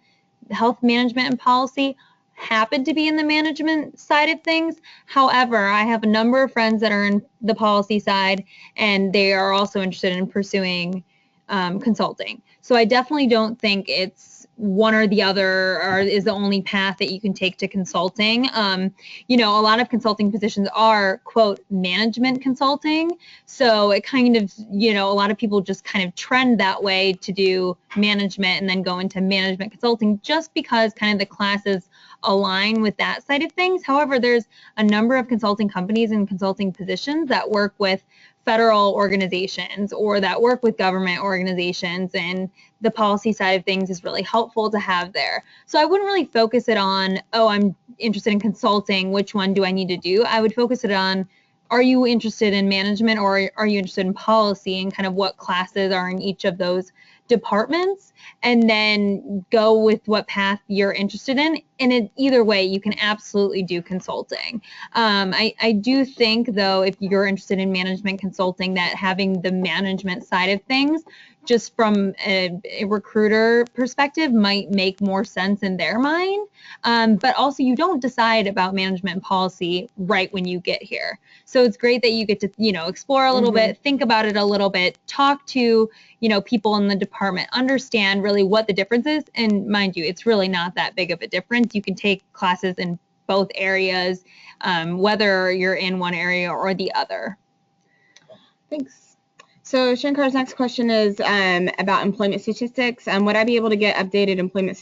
health management and policy happen to be in the management side of things. However, I have a number of friends that are in the policy side, and they are also interested in pursuing consulting. So I definitely don't think it's one or the other, or is the only path that you can take to consulting. A lot of consulting positions are, quote, management consulting. So it kind of, a lot of people just kind of trend that way to do management and then go into management consulting just because kind of the classes align with that side of things. However, there's a number of consulting companies and consulting positions that work with federal organizations or that work with government organizations, and the policy side of things is really helpful to have there. So I wouldn't really focus it on, I'm interested in consulting, which one do I need to do? I would focus it on, are you interested in management or are you interested in policy, and kind of what classes are in each of those departments, and then go with what path you're interested in. And either way, you can absolutely do consulting. I do think, though, if you're interested in management consulting, that having the management side of things, just from a recruiter perspective, might make more sense in their mind. But also, you don't decide about management policy right when you get here. So it's great that you get to, explore a little bit, think about it a little bit, talk to, people in the department, understand really what the difference is. And mind you, it's really not that big of a difference. You can take classes in both areas, whether you're in one area or the other. Thanks. So Shankar's next question is about employment statistics. Would I be able to get updated employment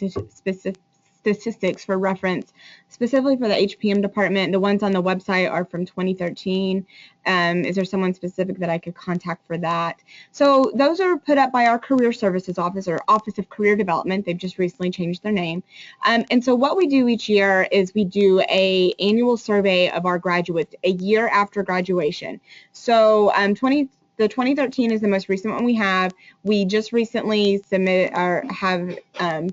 statistics for reference, specifically for the HPM department. The ones on the website are from 2013. Is there someone specific that I could contact for that? So those are put up by our Career Services Office, or Office of Career Development. They've just recently changed their name. And so what we do each year is we do an annual survey of our graduates a year after graduation. So the 2013 is the most recent one we have. We just recently have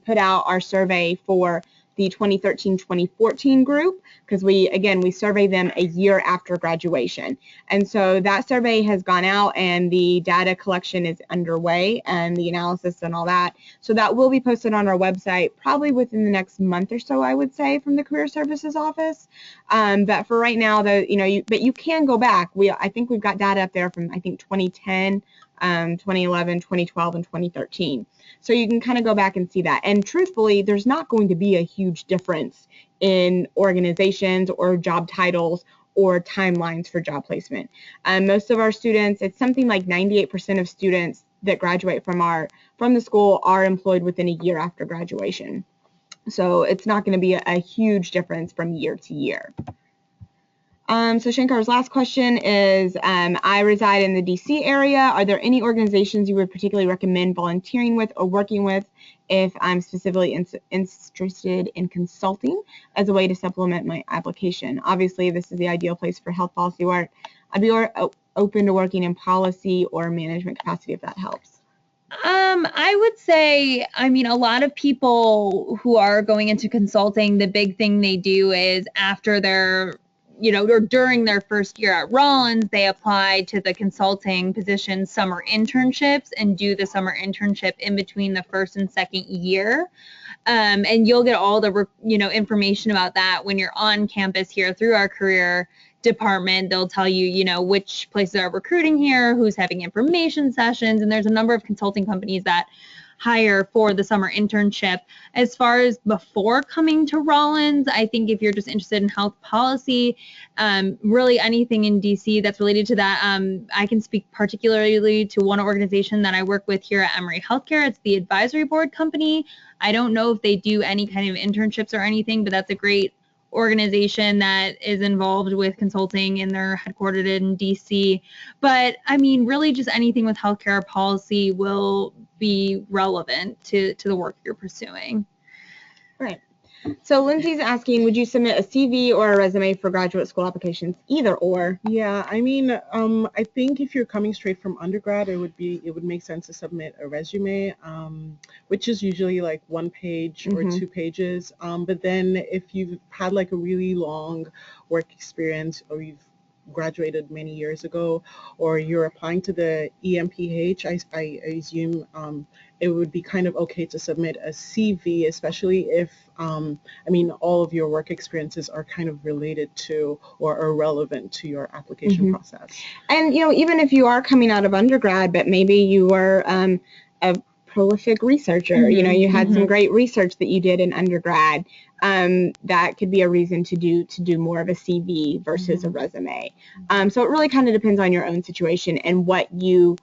put out our survey for the 2013-2014 group, because we survey them a year after graduation. And so that survey has gone out and the data collection is underway and the analysis and all that. So that will be posted on our website probably within the next month or so, I would say, from the Career Services Office. But for right now, but you can go back. I think we've got data up there from, I think, 2010, 2011, 2012, and 2013. So you can kind of go back and see that. And truthfully, there's not going to be a huge difference in organizations or job titles or timelines for job placement. Most of our students, it's something like 98% of students that graduate from the school are employed within a year after graduation. So it's not going to be a huge difference from year to year. So Shankar's last question is, I reside in the DC area. Are there any organizations you would particularly recommend volunteering with or working with if I'm specifically interested in consulting as a way to supplement my application? Obviously, this is the ideal place for health policy work. I'd be open to working in policy or management capacity if that helps. I would say, I mean, a lot of people who are going into consulting, the big thing they do is after their or during their first year at Rollins, they apply to the consulting position summer internships and do the summer internship in between the first and second year. And you'll get all the, information about that when you're on campus here through our career department. They'll tell you, which places are recruiting here, who's having information sessions, and there's a number of consulting companies that hire for the summer internship. As far as before coming to Rollins, I think if you're just interested in health policy, really anything in DC that's related to that, I can speak particularly to one organization that I work with here at Emory Healthcare. It's the advisory board company. I don't know if they do any kind of internships or anything, but that's a great organization that is involved with consulting, and they're headquartered in DC. But I mean, really just anything with healthcare policy will be relevant to the work you're pursuing. Right. So Lindsay's asking, would you submit a CV or a resume for graduate school applications? Either or. Yeah, I mean, I think if you're coming straight from undergrad, it would make sense to submit a resume, which is usually like 1 page or 2 pages. But then if you've had like a really long work experience, or you've graduated many years ago, or you're applying to the EMPH, I assume it would be kind of okay to submit a CV, especially if, all of your work experiences are kind of related to or are relevant to your application process. And, even if you are coming out of undergrad, but maybe you were a prolific researcher, you had some great research that you did in undergrad, that could be a reason to do more of a CV versus a resume. So it really kind of depends on your own situation and what the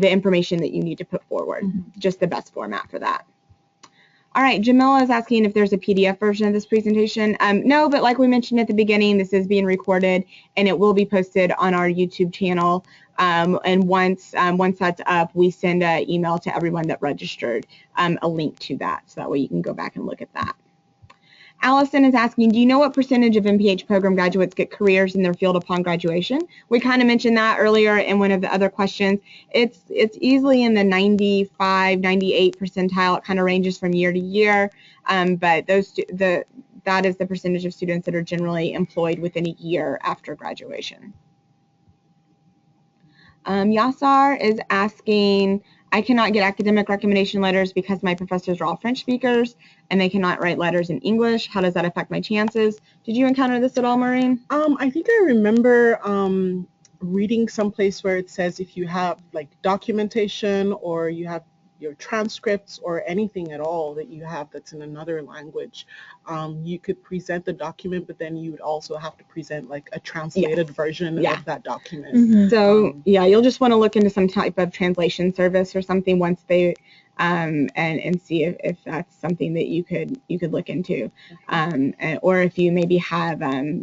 information that you need to put forward, just the best format for that. All right, Jamila is asking if there's a PDF version of this presentation. No, but like we mentioned at the beginning, this is being recorded and it will be posted on our YouTube channel. And once that's up, we send an email to everyone that registered, a link to that, so that way you can go back and look at that. Allison is asking, do you know what percentage of MPH program graduates get careers in their field upon graduation? We kind of mentioned that earlier in one of the other questions. It's easily in the 95, 98 percentile. It kind of ranges from year to year, but that is the percentage of students that are generally employed within a year after graduation. Yasar is asking, I cannot get academic recommendation letters because my professors are all French speakers and they cannot write letters in English. How does that affect my chances? Did you encounter this at all, Maureen? I think I remember reading someplace where it says if you have like documentation, or you have your transcripts, or anything at all that you have that's in another language, you could present the document, but then you would also have to present like a translated version of that document. So yeah, you'll just want to look into some type of translation service or something once they and see if that's something that you could look into, or if you maybe have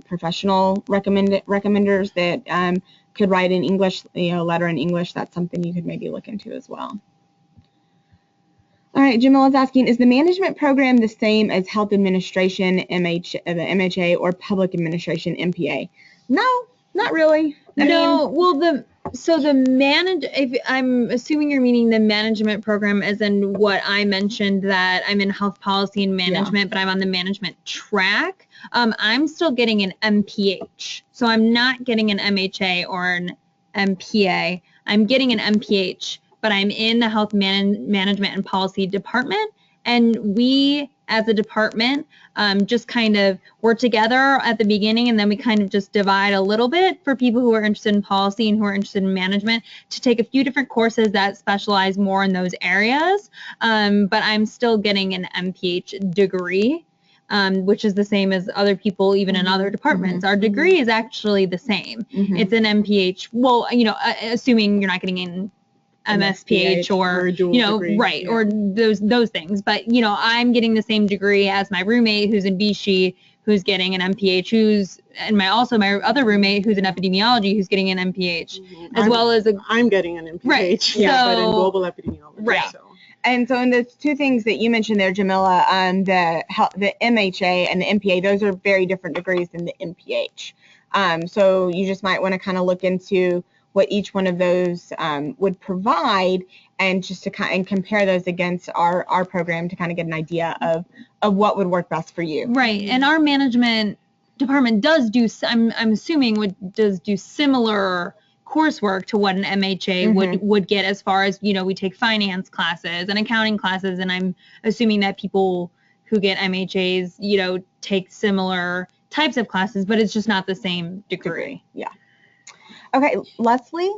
professional recommenders that could write an English, letter in English. That's something you could maybe look into as well. All right, Jamila's asking, is the management program the same as health administration, the MHA, or public administration, MPA? No, not really. If I'm assuming you're meaning the management program as in what I mentioned, that I'm in health policy and management, but I'm on the management track. I'm still getting an MPH. So I'm not getting an MHA or an MPA. I'm getting an MPH, but I'm in the health management and policy department. And we, as a department, just kind of work together at the beginning, and then we kind of just divide a little bit for people who are interested in policy and who are interested in management to take a few different courses that specialize more in those areas. But I'm still getting an MPH degree, which is the same as other people, even in other departments. Our degree is actually the same. It's an MPH. Well, assuming you're not getting in MSPH or degree, or those things. But I'm getting the same degree as my roommate who's in BSHE, who's getting an MPH, my other roommate who's in epidemiology, who's getting an MPH, I'm getting an MPH, but in global epidemiology. Right. So. And so in the two things that you mentioned there, Jamila, the MHA and the MPA, those are very different degrees than the MPH. So you just might want to kind of look into what each one of those would provide, and just to compare those against our program to kind of get an idea of what would work best for you. Right, and our management department does do, I'm assuming, does do similar coursework to what an MHA would get, as far as, we take finance classes and accounting classes, and I'm assuming that people who get MHAs, take similar types of classes, but it's just not the same degree. Yeah. Okay, Leslie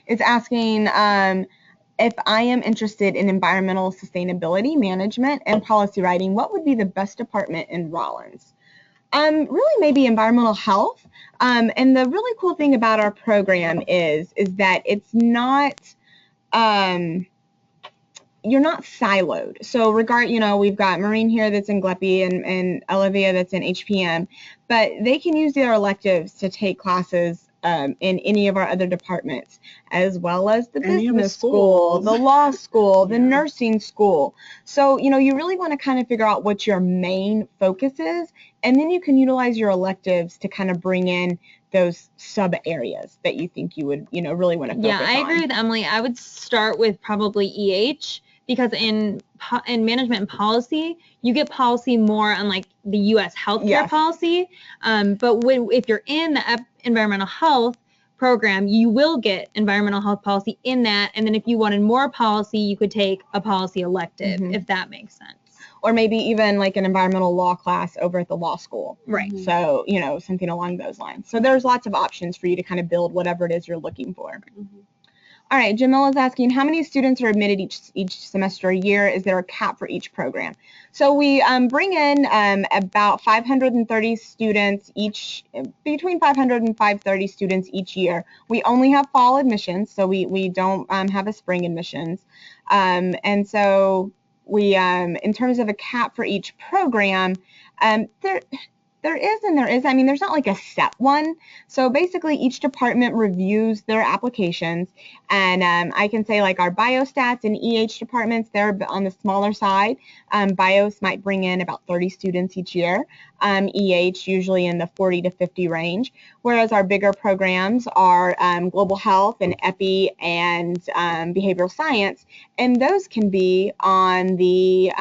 is asking if I am interested in environmental sustainability management and policy writing, what would be the best department in Rollins? Really maybe environmental health. And the really cool thing about our program is that it's not, you're not siloed. So we've got Maureen here that's in GLEPI and Olivia that's in HPM, but they can use their electives to take classes in any of our other departments, as well as the business school, the law school, the nursing school. So, you really want to kind of figure out what your main focus is, and then you can utilize your electives to kind of bring in those sub areas that you think you would, really want to focus on. Yeah, I agree with Emily. I would start with probably EH, because in management and policy, you get policy more on like the U.S. healthcare policy. But if you're in the environmental health program, you will get environmental health policy in that. And then if you wanted more policy, you could take a policy elective, if that makes sense. Or maybe even like an environmental law class over at the law school. Right. So, something along those lines. So there's lots of options for you to kind of build whatever it is you're looking for. All right, Jamila's asking, how many students are admitted each semester a year? Is there a cap for each program? So we bring in about 530 students between 500 and 530 students each year. We only have fall admissions, so we don't have a spring admissions. And so we, in terms of a cap for each program, there is and there is. I mean, there's not like a set one. So basically each department reviews their applications, and I can say like our biostats and EH departments, they're on the smaller side. Bios might bring in about 30 students each year. EH usually in the 40 to 50 range, whereas our bigger programs are global health and epi and behavioral science, and those can be on the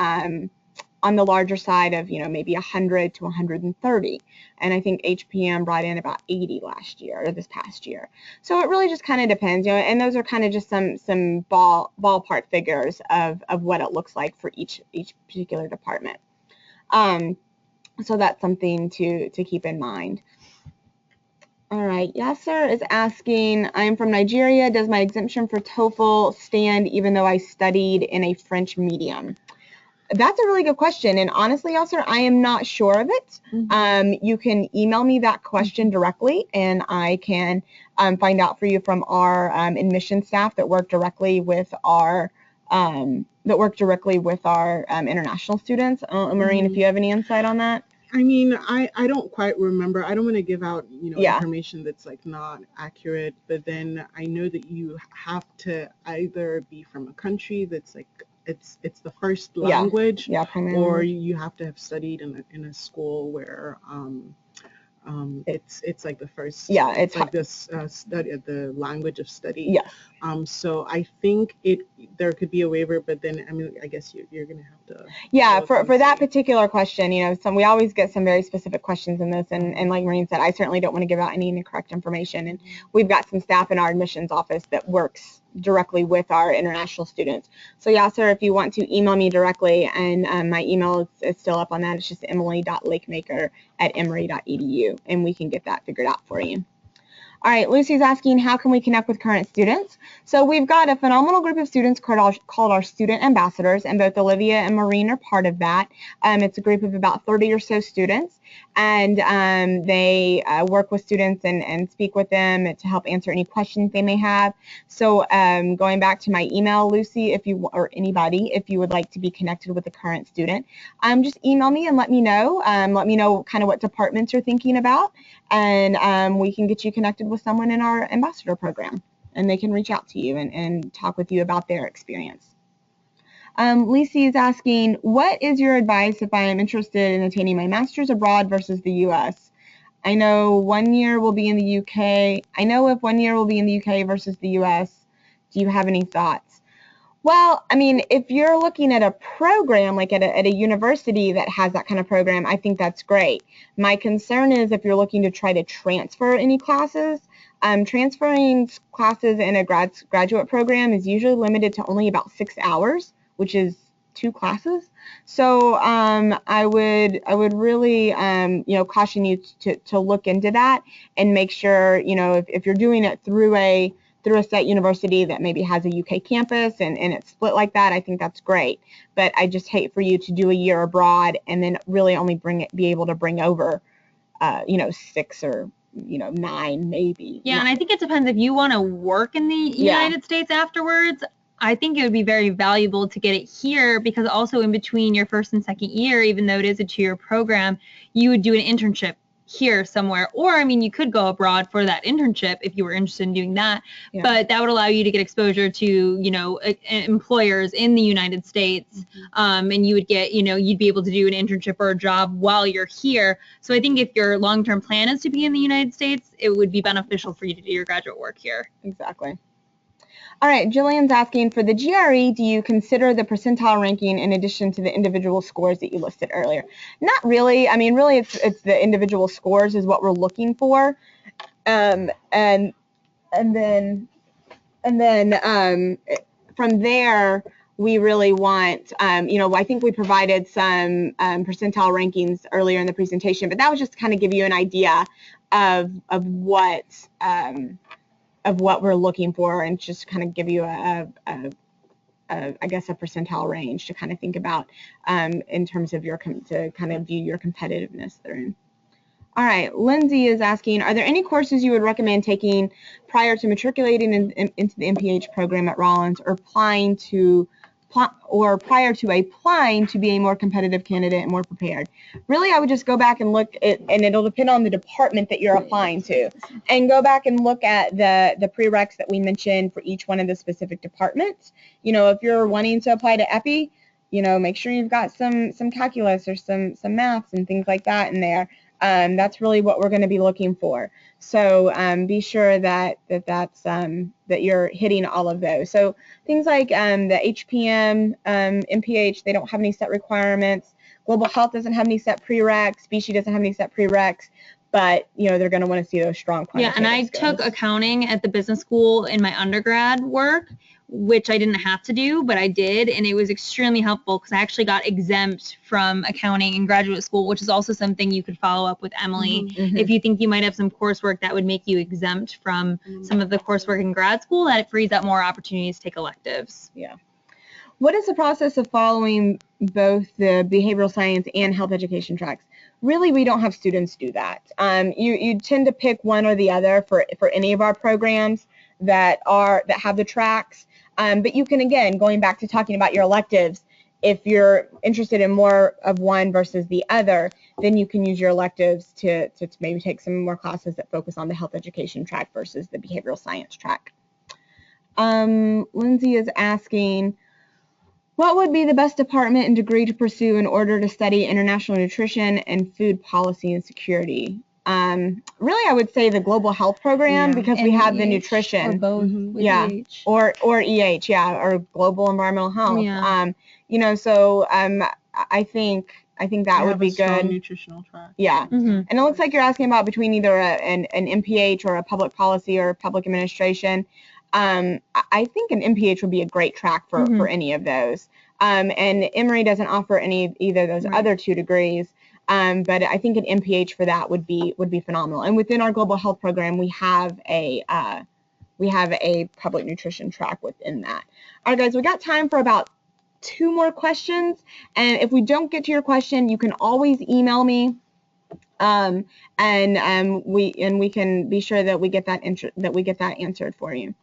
larger side of, maybe 100 to 130. And I think HPM brought in about 80 last year, or this past year. So it really just kind of depends, and those are kind of just some ballpark figures of what it looks like for each particular department. So that's something to keep in mind. All right, Yasser is asking, I am from Nigeria. Does my exemption for TOEFL stand even though I studied in a French medium? That's a really good question. And honestly, sir, I am not sure of it. You can email me that question directly, and I can find out for you from our admission staff that work directly with our international students. Maureen, if you have any insight on that. I mean, I don't quite remember. I don't want to give out, Yeah. information that's like not accurate, but then I know that you have to either be from a country that's like it's the first language, or you have to have studied in a school where it's like the first, it's like this study, the language of study. Yes. So I think there could be a waiver, but then I mean, I guess you're gonna have to. Yeah, for that particular question, we always get some very specific questions in this, and like Maureen said, I certainly don't want to give out any incorrect information. And we've got some staff in our admissions office that works directly with our international students. So yeah, sir, if you want to email me directly, and my email is still up on that. It's just emily.lakemaker@emory.edu, and we can get that figured out for you. All right, Lucy's asking, how can we connect with current students? So we've got a phenomenal group of students called our student ambassadors, and both Olivia and Maureen are part of that. It's a group of about 30 or so students, and they work with students and speak with them to help answer any questions they may have. So going back to my email, Lucy, or anybody, if you would like to be connected with a current student, just email me and let me know. Let me know kind of what departments you're thinking about, and we can get you connected with someone in our ambassador program, and they can reach out to you and talk with you about their experience. Lisa is asking, what is your advice if I am interested in attaining my master's abroad versus the U.S.? I know 1 year will be in the UK. I know if 1 year will be in the UK versus the U.S. Do you have any thoughts? Well, I mean, if you're looking at a program, like at a university that has that kind of program, I think that's great. My concern is if you're looking to try to transfer any classes, transferring classes in a graduate program is usually limited to only about 6 hours, which is 2 classes. So I would really caution you to look into that and make sure, if you're doing it through a state university that maybe has a UK campus and it's split like that, I think that's great. But I just hate for you to do a year abroad and then really only be able to bring over 6 or 9 maybe. Yeah, and I think it depends if you want to work in the United States afterwards. I think it would be very valuable to get it here, because also in between your first and second year, even though it is a 2-year program, you would do an internship here somewhere. Or, I mean, you could go abroad for that internship if you were interested in doing that, but that would allow you to get exposure to, employers in the United States, and you would get, you'd be able to do an internship or a job while you're here. So I think if your long-term plan is to be in the United States, it would be beneficial for you to do your graduate work here. Exactly. All right, Jillian's asking, for the GRE, do you consider the percentile ranking in addition to the individual scores that you listed earlier? Not really. I mean, really, it's the individual scores is what we're looking for, and then from there we really want, I think we provided some percentile rankings earlier in the presentation, but that was just to kind of give you an idea of what we're looking for, and just kind of give you I guess a percentile range to kind of think about in terms of to kind of view your competitiveness therein. All right, Lindsay is asking, are there any courses you would recommend taking prior to matriculating into the MPH program at Rollins, or prior to applying to be a more competitive candidate and more prepared? Really, I would just go back and look at, and it'll depend on the department that you're applying to, and go back and look at the prereqs that we mentioned for each one of the specific departments. If you're wanting to apply to EPI, make sure you've got some calculus or some maths and things like that in there. That's really what we're going to be looking for. So be sure that you're hitting all of those. So things like the HPM, MPH, they don't have any set requirements. Global Health doesn't have any set prereqs. Specie doesn't have any set prereqs. But, they're going to want to see those strong quantitative and I skills. took accounting at the business school in my undergrad work, which I didn't have to do, but I did, and it was extremely helpful because I actually got exempt from accounting in graduate school, which is also something you could follow up with Emily. If you think you might have some coursework that would make you exempt from some of the coursework in grad school, that it frees up more opportunities to take electives. Yeah. what is the process of following both the behavioral science and health education tracks? Really, we don't have students do that. You tend to pick one or the other for any of our programs that have the tracks. But you can, again, going back to talking about your electives, if you're interested in more of one versus the other, then you can use your electives to maybe take some more classes that focus on the health education track versus the behavioral science track. Lindsay is asking, what would be the best department and degree to pursue in order to study international nutrition and food policy and security? Really, I would say the global health program, because we have the nutrition. Or both with yeah. EH. Or EH, yeah, or global environmental health. Yeah. You know, so I think that would be good. Strong nutritional track. Yeah. And it looks like you're asking about between either an MPH or a public policy or public administration. I think an MPH would be a great track for any of those. And Emory doesn't offer either of those other two degrees. But I think an MPH for that would be phenomenal. And within our global health program, we have a public nutrition track within that. All right, guys, we got time for about 2 more questions. And if we don't get to your question, you can always email me. And we can be sure that we get that answered for you.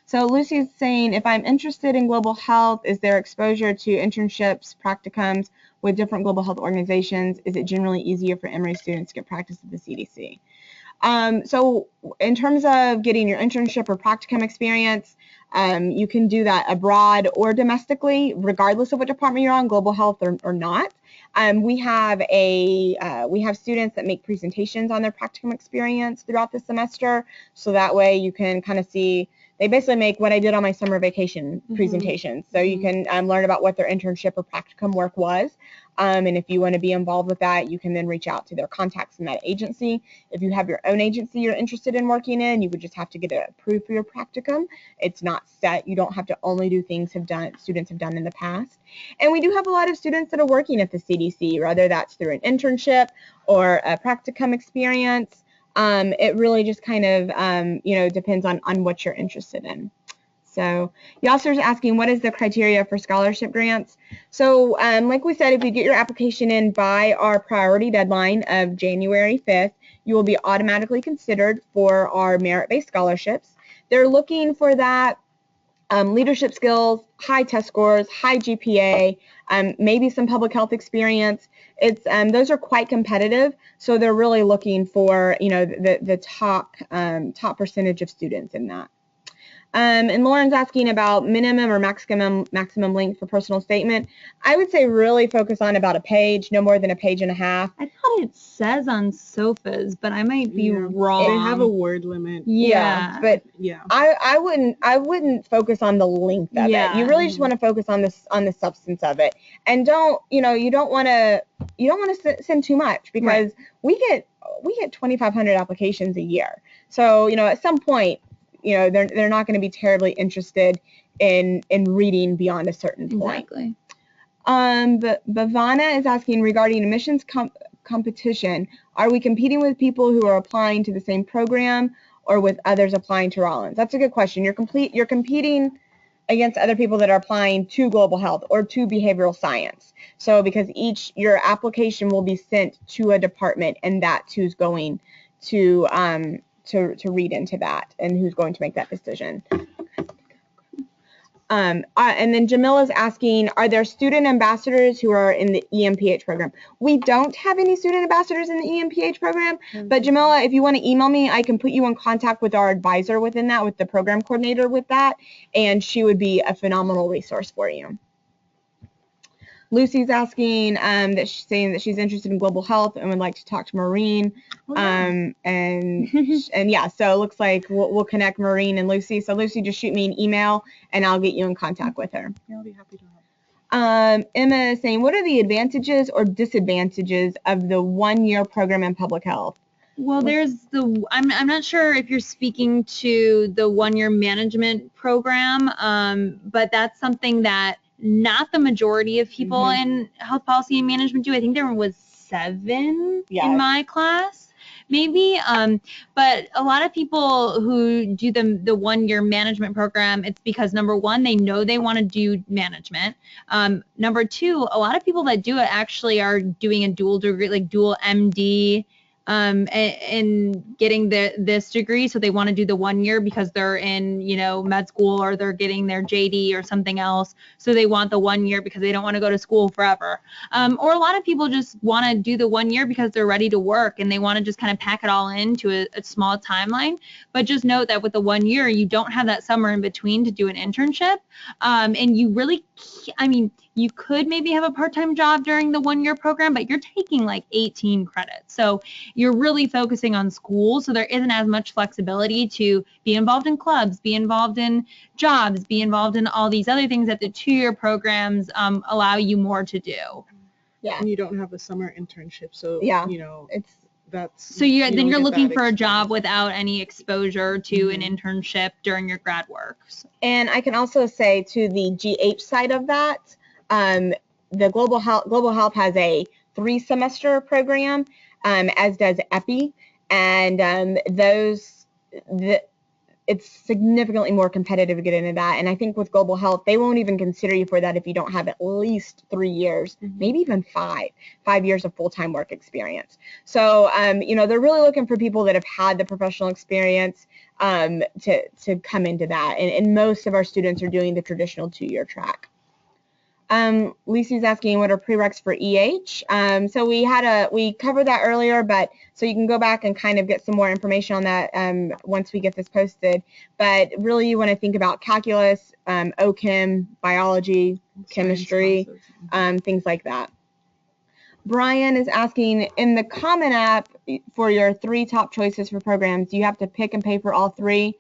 So Lucy's saying, if I'm interested in global health, is there exposure to internships, practicums with different global health organizations? Is it generally easier for Emory students to get practice at the CDC? So in terms of getting your internship or practicum experience, you can do that abroad or domestically, regardless of what department you're on, global health or not. We have students that make presentations on their practicum experience throughout the semester, so that way you can kind of see. They basically make what I did on my summer vacation presentations. So you can learn about what their internship or practicum work was. And if you want to be involved with that, you can then reach out to their contacts in that agency. If you have your own agency you're interested in working in, you would just have to get it approved for your practicum. It's not set. You don't have to only do things students have done in the past. And we do have a lot of students that are working at the CDC, whether that's through an internship or a practicum experience. It really just kind of, depends on what you're interested in. So Yasser's asking, what is the criteria for scholarship grants? So like we said, if you get your application in by our priority deadline of January 5th, you will be automatically considered for our merit-based scholarships. They're looking for that leadership skills, high test scores, high GPA, maybe some public health experience. Those are quite competitive, so they're really looking for the top percentage of students in that. And Lauren's asking about minimum or maximum length for personal statement. I would say really focus on about a page, no more than a page and a half. I thought it says on sofas, but I might be wrong. They have a word limit. Yeah. But I wouldn't focus on the length of it. You really just want to focus on the substance of it. And you don't want to send too much, because we get 2,500 applications a year. So, at some point, they're not going to be terribly interested in reading beyond a certain point. Exactly. But Bhavana is asking, regarding admissions competition, are we competing with people who are applying to the same program or with others applying to Rollins? That's a good question. You're competing against other people that are applying to global health or to behavioral science. So because your application will be sent to a department, and that's who's going to read into that and who's going to make that decision. And then Jamila's asking, are there student ambassadors who are in the EMPH program? We don't have any student ambassadors in the EMPH program, but Jamila, if you want to email me, I can put you in contact with our advisor within that, with the program coordinator with that, and she would be a phenomenal resource for you. Lucy's asking saying that she's interested in global health and would like to talk to Maureen. And yeah, so it looks like we'll connect Maureen and Lucy. So Lucy, just shoot me an email and I'll get you in contact with her. Yeah, I'll be happy to help. Emma is saying, what are the advantages or disadvantages of the one-year program in public health? Well, I'm not sure if you're speaking to the one-year management program, but that's something that not the majority of people in health policy and management do. I think there was 7 in my class, maybe. But a lot of people who do the 1-year management program, it's because number one, they know they want to do management. Number two, a lot of people that do it actually are doing a dual degree, like dual MD, and getting this degree. So they want to do the 1 year because they're in, med school, or they're getting their JD or something else. So they want the 1 year because they don't want to go to school forever. Or a lot of people just want to do the 1 year because they're ready to work and they want to just kind of pack it all into a small timeline. But just note that with the 1 year, you don't have that summer in between to do an internship. And you really, you could maybe have a part-time job during the 1 year program, but you're taking like 18 credits. So you're really focusing on school. So there isn't as much flexibility to be involved in clubs, be involved in jobs, be involved in all these other things that the 2-year programs allow you more to do. Yeah. And you don't have a summer internship. So, yeah, so you're looking for a job without any exposure to an internship during your grad work. And I can also say, to the GH side of that, the Global Health has a 3-semester program, as does EPI, and it's significantly more competitive to get into that. And I think with Global Health, they won't even consider you for that if you don't have at least 3 years, maybe even 5 years of full-time work experience. So, they're really looking for people that have had the professional experience to come into that. And most of our students are doing the traditional 2-year track. Lucy's asking, what are prereqs for EH? So we covered that earlier, but so you can go back and kind of get some more information on that once we get this posted. But really, you want to think about calculus, OChem, biology, chemistry, things like that. Brian is asking, in the Common App for your 3 top choices for programs, do you have to pick and pay for all 3?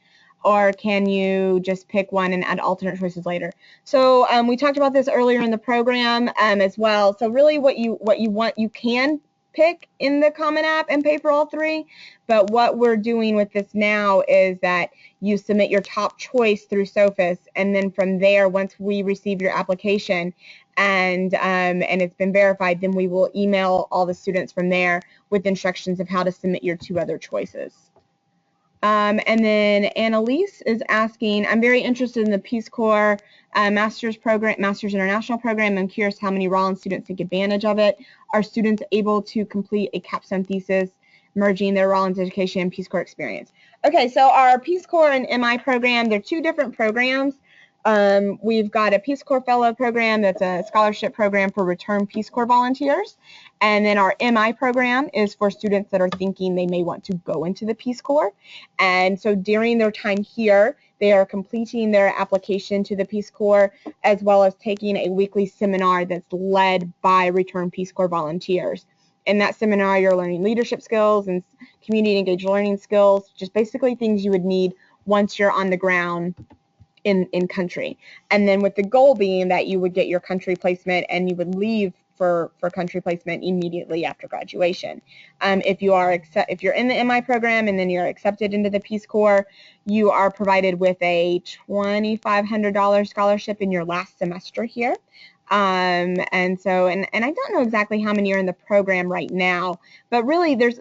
Or can you just pick one and add alternate choices later? So we talked about this earlier in the program as well. So really what you want, you can pick in the Common App and pay for all 3. But what we're doing with this now is that you submit your top choice through Sophus, and then from there, once we receive your application and it's been verified, then we will email all the students from there with instructions of how to submit your 2 other choices. And then Annalise is asking, I'm very interested in the Peace Corps Master's International Program. I'm curious how many Rollins students take advantage of it. Are students able to complete a capstone thesis merging their Rollins education and Peace Corps experience? Okay, so our Peace Corps and MI program, they're 2 different programs. We've got a Peace Corps Fellow program that's a scholarship program for returned Peace Corps volunteers. And then our MI program is for students that are thinking they may want to go into the Peace Corps. And so during their time here, they are completing their application to the Peace Corps, as well as taking a weekly seminar that's led by returned Peace Corps volunteers. In that seminar, you're learning leadership skills and community engaged learning skills, just basically things you would need once you're on the ground in country. And then with the goal being that you would get your country placement and you would leave for country placement immediately after graduation. If you're in the MI program and then you're accepted into the Peace Corps, you are provided with a $2,500 scholarship in your last semester here. And I don't know exactly how many are in the program right now, but really there's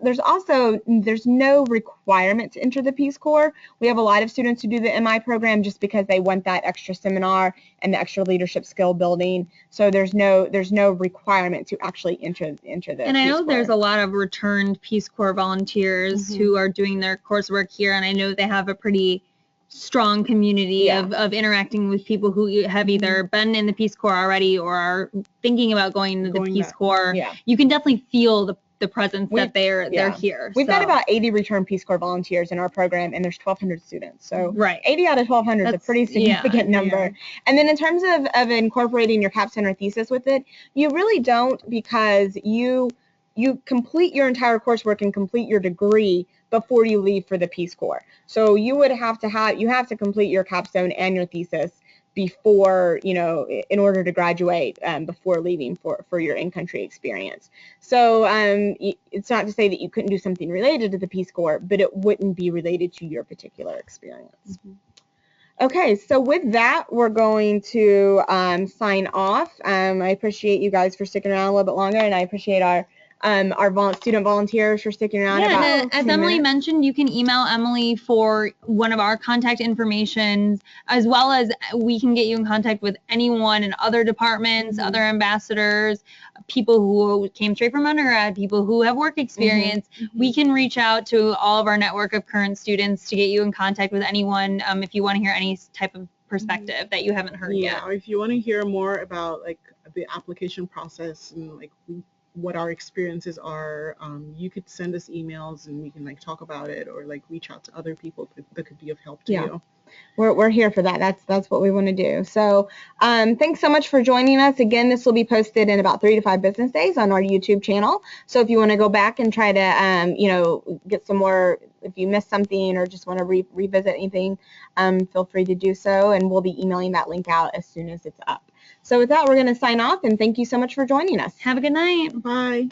no requirement to enter the Peace Corps. We have a lot of students who do the MI program just because they want that extra seminar and the extra leadership skill building. So there's no requirement to actually enter the Peace Corps. And I know there's a lot of returned Peace Corps volunteers who are doing their coursework here, and I know they have a pretty strong community of interacting with people who have either been in the Peace Corps already or are thinking about going into the Peace Corps. Yeah. You can definitely feel the presence that they're here. We've got about 80 returned Peace Corps volunteers in our program, and there's 1,200 students. So 80 out of 1,200 is a pretty significant number. Yeah. And then in terms of incorporating your capstone or thesis with it, you really don't, because you complete your entire coursework and complete your degree before you leave for the Peace Corps. So you have to complete your capstone and your thesis before, in order to graduate, before leaving for your in-country experience. So it's not to say that you couldn't do something related to the Peace Corps, but it wouldn't be related to your particular experience. Okay, so with that, we're going to sign off. I appreciate you guys for sticking around a little bit longer, and I appreciate our our student volunteers for sticking around. Yeah, about and as 10 Emily minutes. mentioned, you can email Emily for one of our contact information, as well as we can get you in contact with anyone in other departments, other ambassadors, people who came straight from undergrad, people who have work experience. We can reach out to all of our network of current students to get you in contact with anyone if you want to hear any type of perspective that you haven't heard yet. Or if you want to hear more about like the application process and like what our experiences are, you could send us emails and we can like talk about it, or like reach out to other people that could be of help to you. We're here for that. That's what we want to do. So thanks so much for joining us. Again, this will be posted in about 3 to 5 business days on our YouTube channel. So if you want to go back and try to get some more, if you missed something or just want to revisit anything, feel free to do so, and we'll be emailing that link out as soon as it's up. So with that, we're going to sign off, and thank you so much for joining us. Have a good night. Bye.